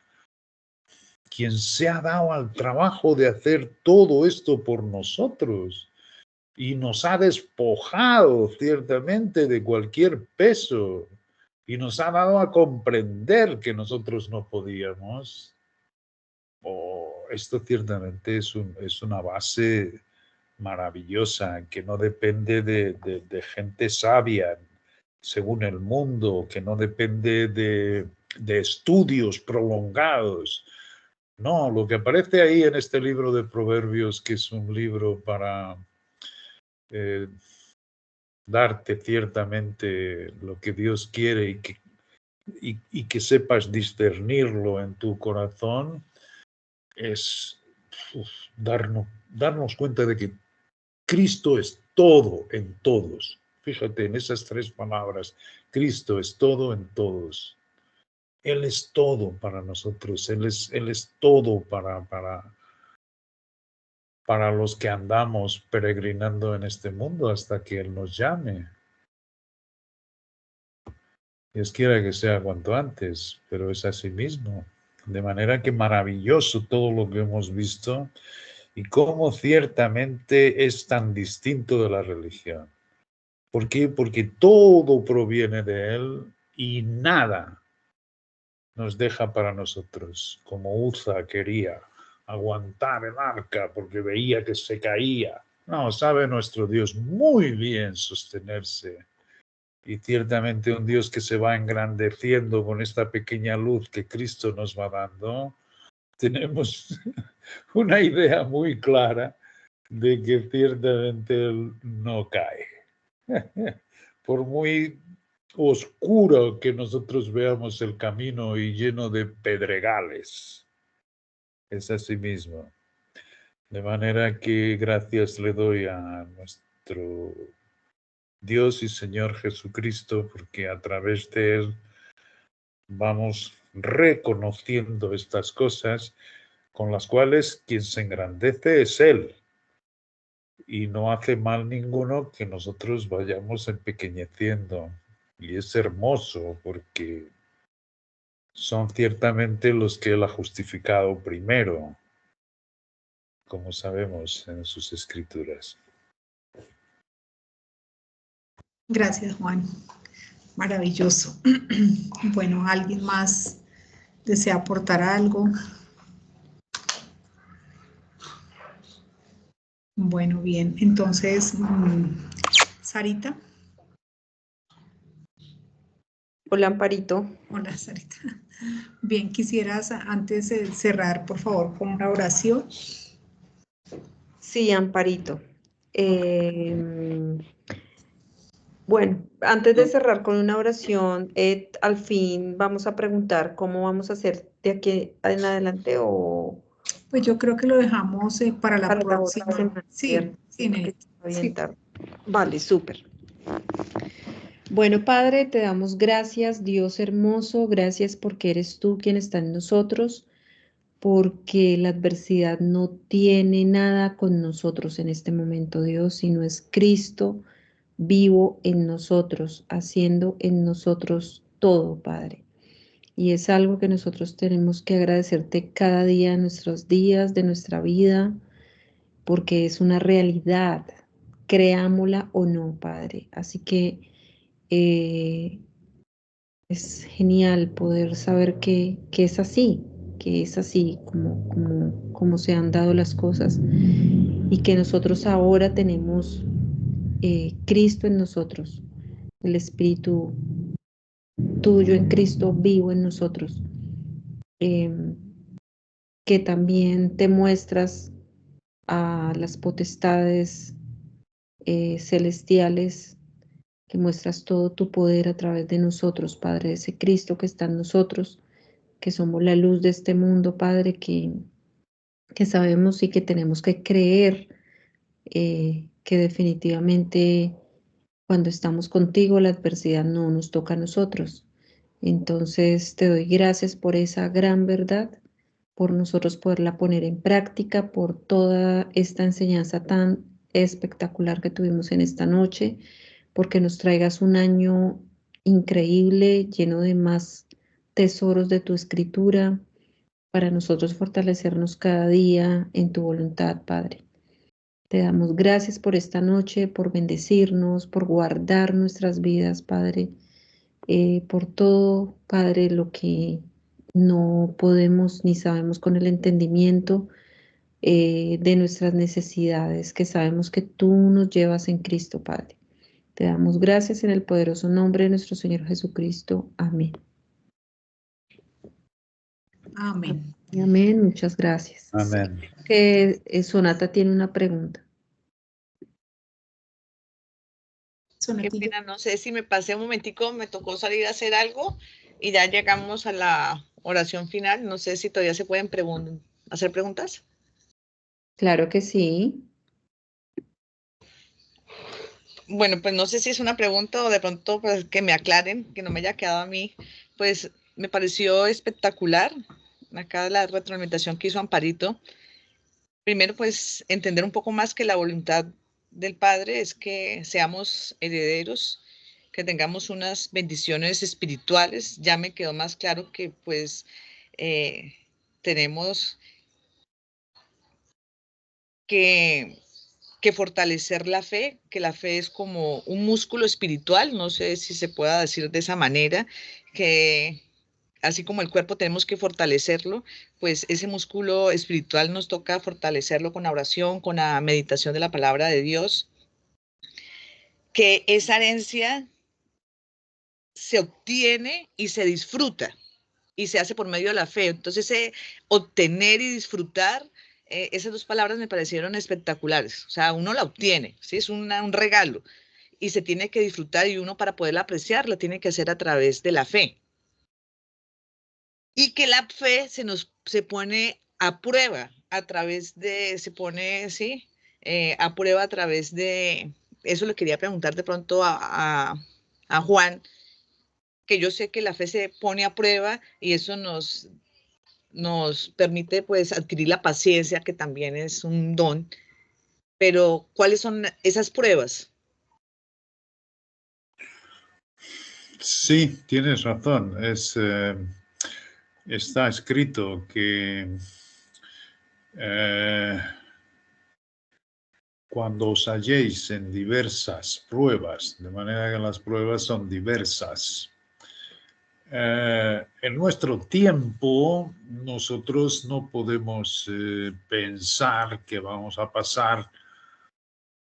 Quien se ha dado al trabajo de hacer todo esto por nosotros y nos ha despojado ciertamente de cualquier peso y nos ha dado a comprender que nosotros no podíamos. Esto ciertamente es una base maravillosa, que no depende de gente sabia, según el mundo, que no depende de estudios prolongados. No, lo que aparece ahí en este libro de Proverbios, que es un libro para darte ciertamente lo que Dios quiere y que sepas discernirlo en tu corazón, es darnos cuenta de que Cristo es todo en todos. Fíjate en esas tres palabras. Cristo es todo en todos. Él es todo para nosotros. Él es todo para los que andamos peregrinando en este mundo hasta que Él nos llame. Dios quiera que sea cuanto antes, pero es así mismo. De manera que maravilloso todo lo que hemos visto y cómo ciertamente es tan distinto de la religión. ¿Por qué? Porque todo proviene de Él y nada nos deja para nosotros, como Uza quería aguantar el arca porque veía que se caía. No, sabe nuestro Dios muy bien sostenerse. Y ciertamente un Dios que se va engrandeciendo con esta pequeña luz que Cristo nos va dando, tenemos una idea muy clara de que ciertamente Él no cae. Por muy oscuro que nosotros veamos el camino y lleno de pedregales, es así mismo. De manera que gracias le doy a nuestro Dios y Señor Jesucristo, porque a través de Él vamos reconociendo estas cosas con las cuales quien se engrandece es Él. Y no hace mal ninguno que nosotros vayamos empequeñeciendo. Y es hermoso porque son ciertamente los que Él ha justificado primero, como sabemos en sus escrituras. Gracias, Juan. Maravilloso. Bueno, ¿alguien más desea aportar algo? Bueno, bien. Entonces, Sarita. Hola, Amparito. Hola, Sarita. Bien, quisieras antes de cerrar, por favor, con una oración. Sí, Amparito. Bueno, antes de cerrar con una oración, al fin vamos a preguntar cómo vamos a hacer de aquí en adelante o Pues yo creo que lo dejamos para la para la otra próxima. semana, Sí, ¿cierto? Sí, sí, porque Nelly. está bien Sí. tarde. Vale, súper. Bueno, Padre, te damos gracias, Dios hermoso, gracias porque eres tú quien está en nosotros, porque la adversidad no tiene nada con nosotros en este momento, Dios, sino es Cristo vivo en nosotros, haciendo en nosotros todo, Padre. Y es algo que nosotros tenemos que agradecerte cada día de nuestros días, de nuestra vida, porque es una realidad, creámosla o no, Padre. Así que es genial poder saber que es así como se han dado las cosas y que nosotros ahora tenemos Cristo en nosotros, el Espíritu tuyo en Cristo vivo en nosotros, em, que también te muestras a las potestades celestiales, que muestras todo tu poder a través de nosotros, Padre, de ese Cristo que está en nosotros, que somos la luz de este mundo, Padre, que sabemos y que tenemos que creer que definitivamente cuando estamos contigo la adversidad no nos toca a nosotros. Entonces te doy gracias por esa gran verdad, por nosotros poderla poner en práctica, por toda esta enseñanza tan espectacular que tuvimos en esta noche, porque nos traigas un año increíble, lleno de más tesoros de tu escritura, para nosotros fortalecernos cada día en tu voluntad, Padre. Te damos gracias por esta noche, por bendecirnos, por guardar nuestras vidas, Padre, por todo, Padre, lo que no podemos ni sabemos con el entendimiento de nuestras necesidades, que sabemos que tú nos llevas en Cristo, Padre. Te damos gracias en el poderoso nombre de nuestro Señor Jesucristo. Amén. Amén. Amén, muchas gracias. Amén. Que Sonata tiene una pregunta. Qué Sonatillo. pena, no sé si me pasé un momentico, me tocó salir a hacer algo y ya llegamos a la oración final. No sé si todavía se pueden hacer preguntas. Claro que sí. Bueno, pues no sé si es una pregunta o de pronto pues, que me aclaren, que no me haya quedado a mí. Pues me pareció espectacular acá la retroalimentación que hizo Amparito. Primero, pues entender un poco más que la voluntad del Padre es que seamos herederos, que tengamos unas bendiciones espirituales. Ya me quedó más claro que pues tenemos que, que fortalecer la fe, que la fe es como un músculo espiritual, no sé si se pueda decir de esa manera, que así como el cuerpo tenemos que fortalecerlo, pues ese músculo espiritual nos toca fortalecerlo con la oración, con la meditación de la palabra de Dios, que esa herencia se obtiene y se disfruta y se hace por medio de la fe. Entonces, obtener y disfrutar, esas dos palabras me parecieron espectaculares. O sea, uno la obtiene, ¿sí? Es un regalo y se tiene que disfrutar y uno para poderla apreciar lo tiene que hacer a través de la fe. Y que la fe se pone a prueba a través de, se pone, ¿sí? A prueba a través de, eso le quería preguntar de pronto a Juan, que yo sé que la fe se pone a prueba y eso nos permite pues adquirir la paciencia, que también es un don, pero ¿cuáles son esas pruebas? Sí, tienes razón. Está escrito que cuando os halléis en diversas pruebas, de manera que las pruebas son diversas. En nuestro tiempo, nosotros no podemos pensar que vamos a pasar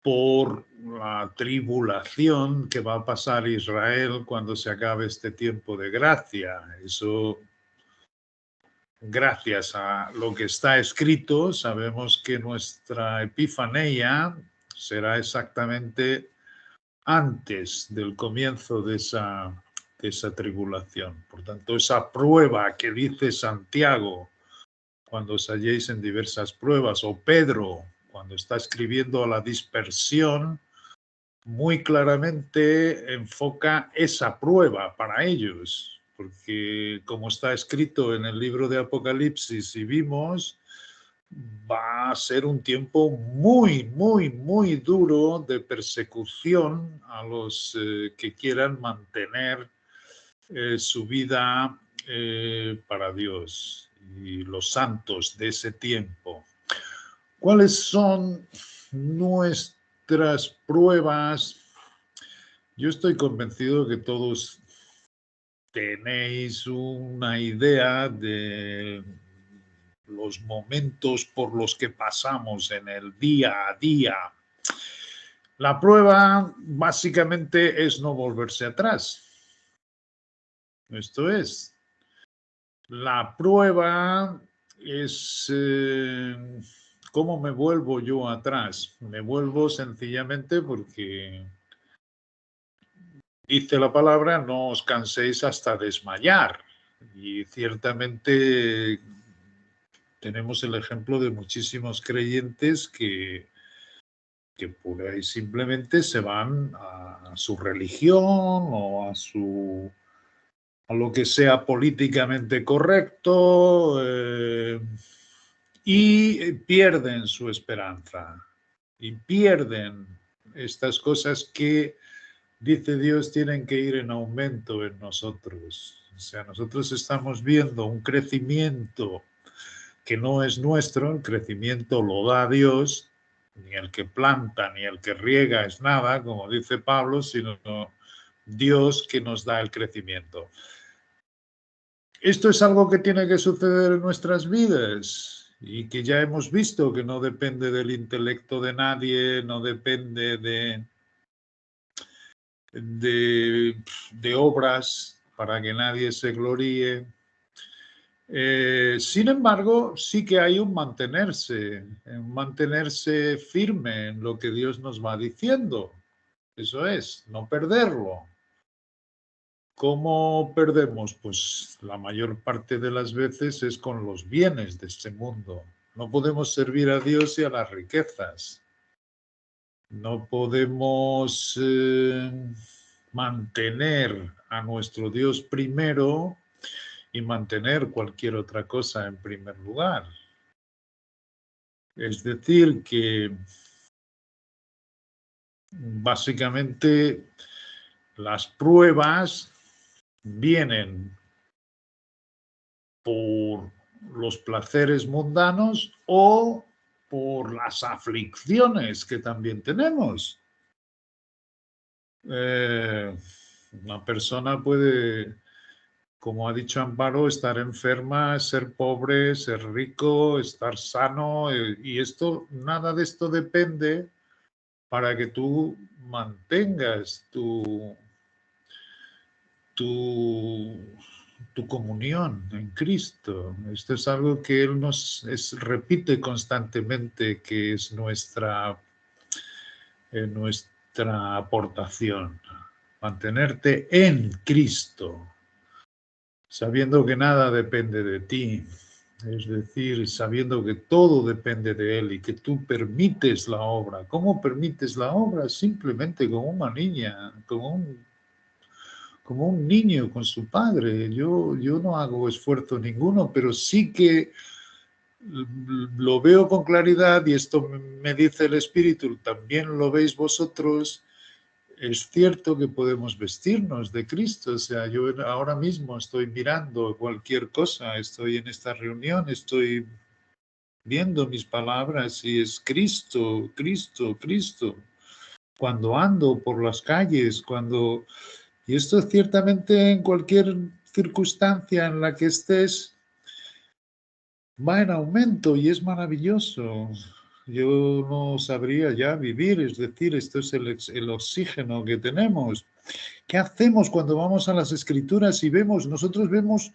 por la tribulación que va a pasar Israel cuando se acabe este tiempo de gracia. Eso, gracias a lo que está escrito, sabemos que nuestra epifanía será exactamente antes del comienzo de esa tribulación. Por tanto, esa prueba que dice Santiago cuando os halléis en diversas pruebas, o Pedro cuando está escribiendo a la dispersión, muy claramente enfoca esa prueba para ellos, porque como está escrito en el libro de Apocalipsis y vimos, va a ser un tiempo muy, muy, muy duro de persecución a los que quieran mantener su vida para Dios y los santos de ese tiempo. ¿Cuáles son nuestras pruebas? Yo estoy convencido que todos tenéis una idea de los momentos por los que pasamos en el día a día. La prueba básicamente es no volverse atrás. Esto es, la prueba es ¿cómo me vuelvo yo atrás? Me vuelvo sencillamente porque dice la palabra, no os canséis hasta desmayar. Y ciertamente tenemos el ejemplo de muchísimos creyentes que por ahí simplemente se van a su religión o a lo que sea políticamente correcto y pierden su esperanza y pierden estas cosas que, dice Dios, tienen que ir en aumento en nosotros. O sea, nosotros estamos viendo un crecimiento que no es nuestro, el crecimiento lo da Dios, ni el que planta ni el que riega es nada, como dice Pablo, sino Dios que nos da el crecimiento. Esto es algo que tiene que suceder en nuestras vidas y que ya hemos visto que no depende del intelecto de nadie, no depende de obras para que nadie se gloríe. Sin embargo, sí que hay un mantenerse firme en lo que Dios nos va diciendo. Eso es, no perderlo. ¿Cómo perdemos? Pues la mayor parte de las veces es con los bienes de este mundo. No podemos servir a Dios y a las riquezas. No podemos mantener a nuestro Dios primero y mantener cualquier otra cosa en primer lugar. Es decir, que básicamente las pruebas vienen por los placeres mundanos o por las aflicciones que también tenemos. Una persona puede, como ha dicho Amparo, estar enferma, ser pobre, ser rico, estar sano, y esto, nada de esto depende para que tú mantengas tu comunión en Cristo. Esto es algo que Él repite constantemente, que es nuestra aportación. Mantenerte en Cristo, sabiendo que nada depende de ti. Es decir, sabiendo que todo depende de Él y que tú permites la obra. ¿Cómo permites la obra? Simplemente como una niña, como un niño con su padre. Yo no hago esfuerzo ninguno, pero sí que lo veo con claridad y esto me dice el Espíritu, también lo veis vosotros. Es cierto que podemos vestirnos de Cristo, o sea, yo ahora mismo estoy mirando cualquier cosa, estoy en esta reunión, estoy viendo mis palabras y es Cristo, Cristo, Cristo. Cuando ando por las calles, y esto ciertamente en cualquier circunstancia en la que estés va en aumento y es maravilloso. Yo no sabría ya vivir, es decir, esto es el oxígeno que tenemos. ¿Qué hacemos cuando vamos a las Escrituras y nosotros vemos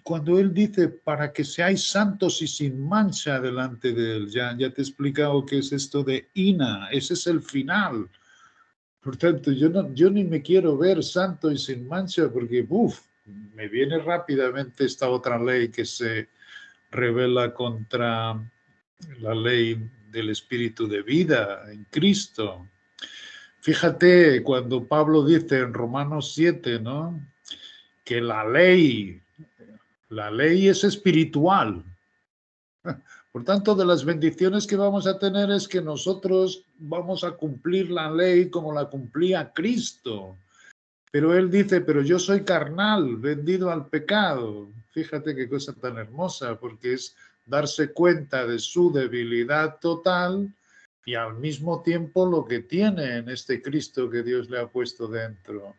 cuando Él dice para que seáis santos y sin mancha delante de Él? Ya te he explicado qué es esto de Ina, ese es el final. Por tanto, yo ni me quiero ver santo y sin mancha porque, me viene rápidamente esta otra ley que se revela contra la ley del espíritu de vida en Cristo. Fíjate cuando Pablo dice en Romanos 7, ¿no? Que la ley es espiritual. Por tanto, de las bendiciones que vamos a tener es que nosotros vamos a cumplir la ley como la cumplía Cristo. Pero él dice, pero yo soy carnal, vendido al pecado. Fíjate qué cosa tan hermosa, porque es darse cuenta de su debilidad total y al mismo tiempo lo que tiene en este Cristo que Dios le ha puesto dentro.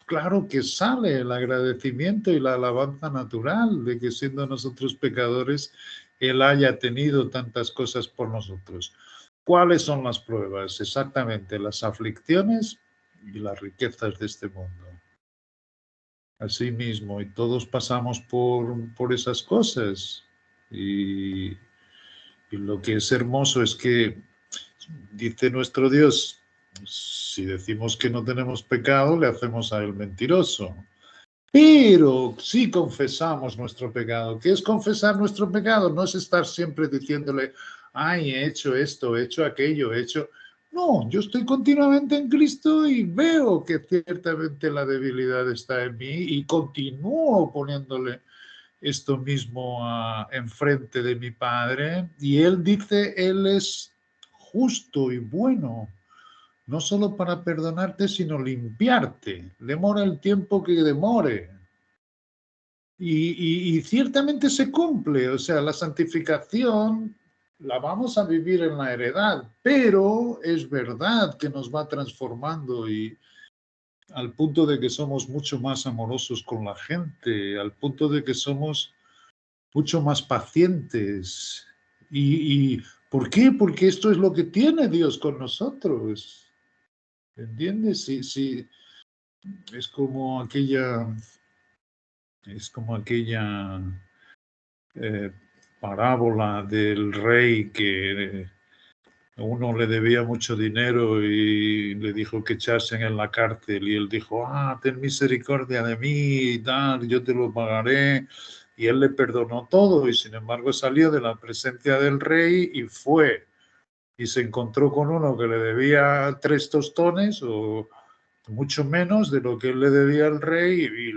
Claro que sale el agradecimiento y la alabanza natural de que siendo nosotros pecadores, Él haya tenido tantas cosas por nosotros. ¿Cuáles son las pruebas? Exactamente, las aflicciones y las riquezas de este mundo. Así mismo, y todos pasamos por esas cosas. Y lo que es hermoso es que dice nuestro Dios, si decimos que no tenemos pecado, le hacemos a él mentiroso. Pero si confesamos nuestro pecado, ¿qué es confesar nuestro pecado? No es estar siempre diciéndole, ay, he hecho esto, he hecho aquello, he hecho... No, yo estoy continuamente en Cristo y veo que ciertamente la debilidad está en mí y continúo poniéndole esto mismo enfrente de mi Padre. Y Él dice, Él es justo y bueno, no solo para perdonarte, sino limpiarte. Demora el tiempo que demore. Y ciertamente se cumple, o sea, la santificación la vamos a vivir en la heredad, pero es verdad que nos va transformando y al punto de que somos mucho más amorosos con la gente, al punto de que somos mucho más pacientes. ¿Y por qué? Porque esto es lo que tiene Dios con nosotros. ¿Entiendes? Sí, es como aquella parábola del rey que uno le debía mucho dinero y le dijo que echasen en la cárcel y él dijo, ten misericordia de mí y tal, yo te lo pagaré. Y él le perdonó todo y sin embargo salió de la presencia del rey y fue y se encontró con uno que le debía 3 tostones o mucho menos de lo que él le debía al rey y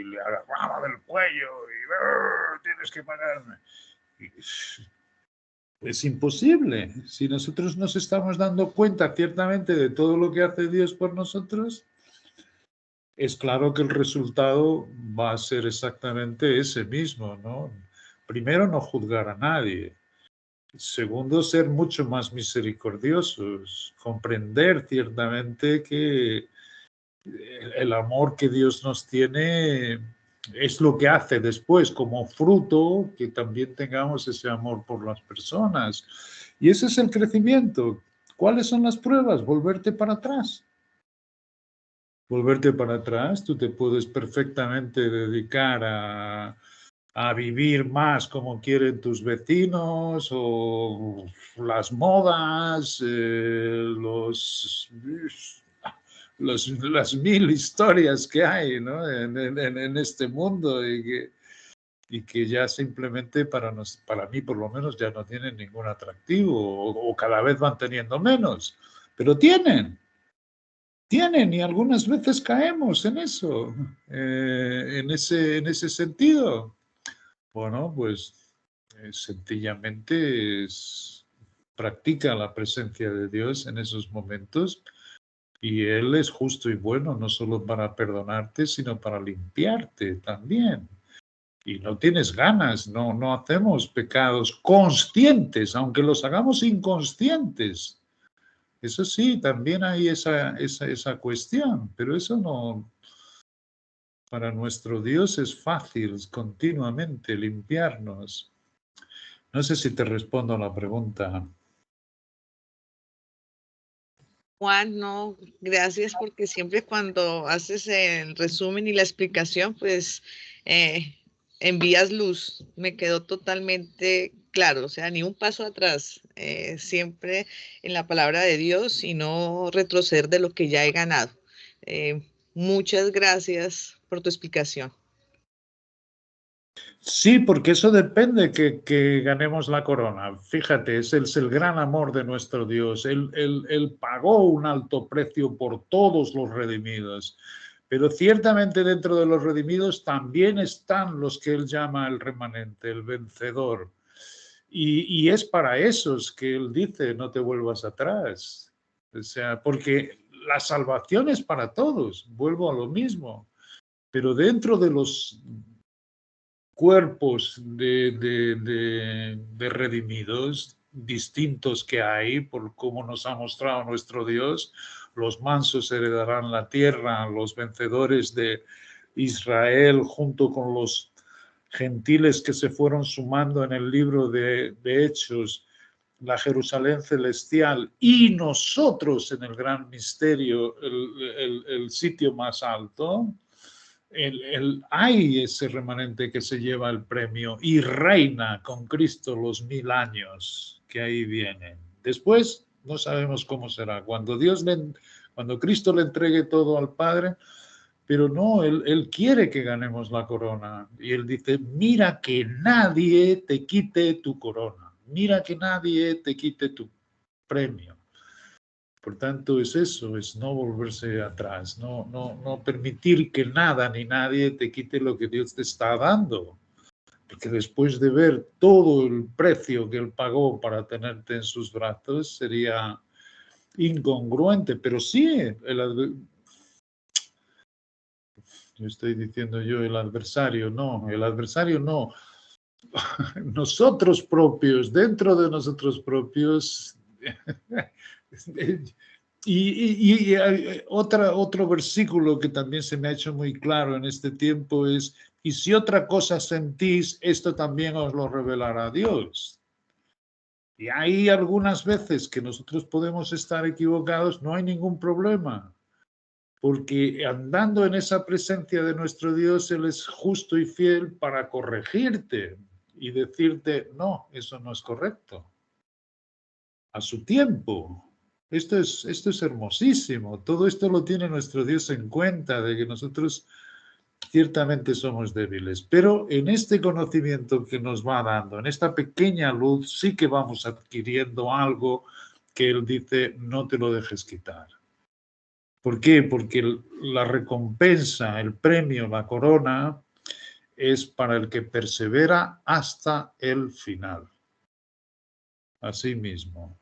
le agarraba del cuello y tienes que pagarme. Es imposible. Si nosotros nos estamos dando cuenta ciertamente de todo lo que hace Dios por nosotros, es claro que el resultado va a ser exactamente ese mismo, ¿no? Primero, no juzgar a nadie. Segundo, ser mucho más misericordiosos, comprender ciertamente que el amor que Dios nos tiene es lo que hace después como fruto que también tengamos ese amor por las personas. Y ese es el crecimiento. ¿Cuáles son las pruebas? Volverte para atrás. Volverte para atrás, tú te puedes perfectamente dedicar a vivir más como quieren tus vecinos o las modas, las 1000 historias que hay, ¿no? en este mundo y que ya simplemente para mí por lo menos ya no tienen ningún atractivo o cada vez van teniendo menos, pero tienen y algunas veces caemos en eso, en ese sentido. Bueno, pues sencillamente practica la presencia de Dios en esos momentos y Él es justo y bueno, no solo para perdonarte, sino para limpiarte también. Y no tienes ganas, no hacemos pecados conscientes, aunque los hagamos inconscientes. Eso sí, también hay esa cuestión, pero eso no, para nuestro Dios es fácil continuamente limpiarnos. No sé si te respondo a la pregunta. Juan, no, gracias porque siempre cuando haces el resumen y la explicación, pues envías luz. Me quedó totalmente claro, o sea, ni un paso atrás, siempre en la palabra de Dios y no retroceder de lo que ya he ganado. Muchas gracias por tu explicación. Sí, porque eso depende que ganemos la corona. Fíjate, es el gran amor de nuestro Dios. Él pagó un alto precio por todos los redimidos. Pero ciertamente dentro de los redimidos también están los que él llama el remanente, el vencedor. Y es para esos que él dice, no te vuelvas atrás. O sea, porque la salvación es para todos, vuelvo a lo mismo. Pero dentro de los cuerpos de redimidos distintos que hay, por cómo nos ha mostrado nuestro Dios, los mansos heredarán la tierra, los vencedores de Israel junto con los gentiles que se fueron sumando en el libro de Hechos, la Jerusalén celestial y nosotros en el gran misterio, el sitio más alto. Hay ese remanente que se lleva el premio y reina con Cristo los 1000 años que ahí vienen. Después no sabemos cómo será. Cuando Cristo le entregue todo al Padre, pero no, él quiere que ganemos la corona. Y él dice, mira que nadie te quite tu corona. Mira que nadie te quite tu premio. Por tanto, es eso, es no volverse atrás, no permitir que nada ni nadie te quite lo que Dios te está dando. Porque después de ver todo el precio que Él pagó para tenerte en sus brazos, sería incongruente. Pero sí, yo estoy diciendo yo el adversario no. Nosotros propios, dentro de nosotros propios. Y otro versículo que también se me ha hecho muy claro en este tiempo es, y si otra cosa sentís, esto también os lo revelará Dios. Y hay algunas veces que nosotros podemos estar equivocados, no hay ningún problema, porque andando en esa presencia de nuestro Dios, Él es justo y fiel para corregirte y decirte, no, eso no es correcto, a su tiempo. Esto es hermosísimo. Todo esto lo tiene nuestro Dios en cuenta, de que nosotros ciertamente somos débiles. Pero en este conocimiento que nos va dando, en esta pequeña luz, sí que vamos adquiriendo algo que Él dice, no te lo dejes quitar. ¿Por qué? Porque la recompensa, el premio, la corona, es para el que persevera hasta el final. Así mismo.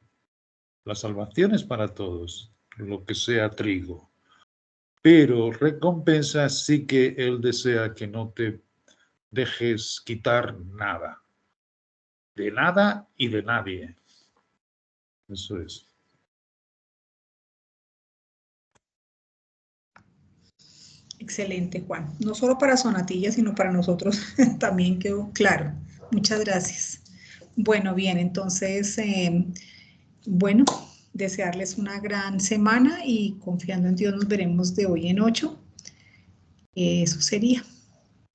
La salvación es para todos, lo que sea trigo. Pero recompensa sí que Él desea que no te dejes quitar nada. De nada y de nadie. Eso es. Excelente, Juan. No solo para Sonatilla, sino para nosotros también quedó claro. Muchas gracias. Bueno, bien, entonces, bueno, desearles una gran semana y confiando en Dios nos veremos de hoy en 8. Eso sería.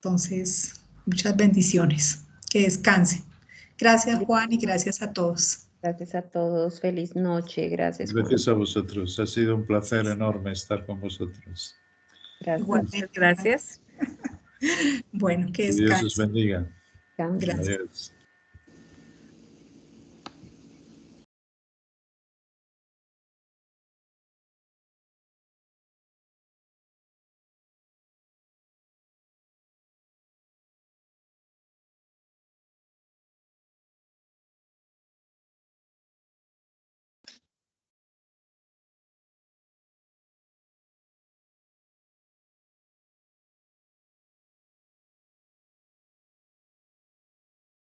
Entonces, muchas bendiciones. Que descansen. Gracias, Juan, y gracias a todos. Gracias a todos. Feliz noche. Gracias. Gracias a vosotros. Ha sido un placer enorme estar con vosotros. Gracias. Igualmente. Gracias. Bueno, que Que Dios os descansen. bendiga. Gracias. Gracias. Adiós.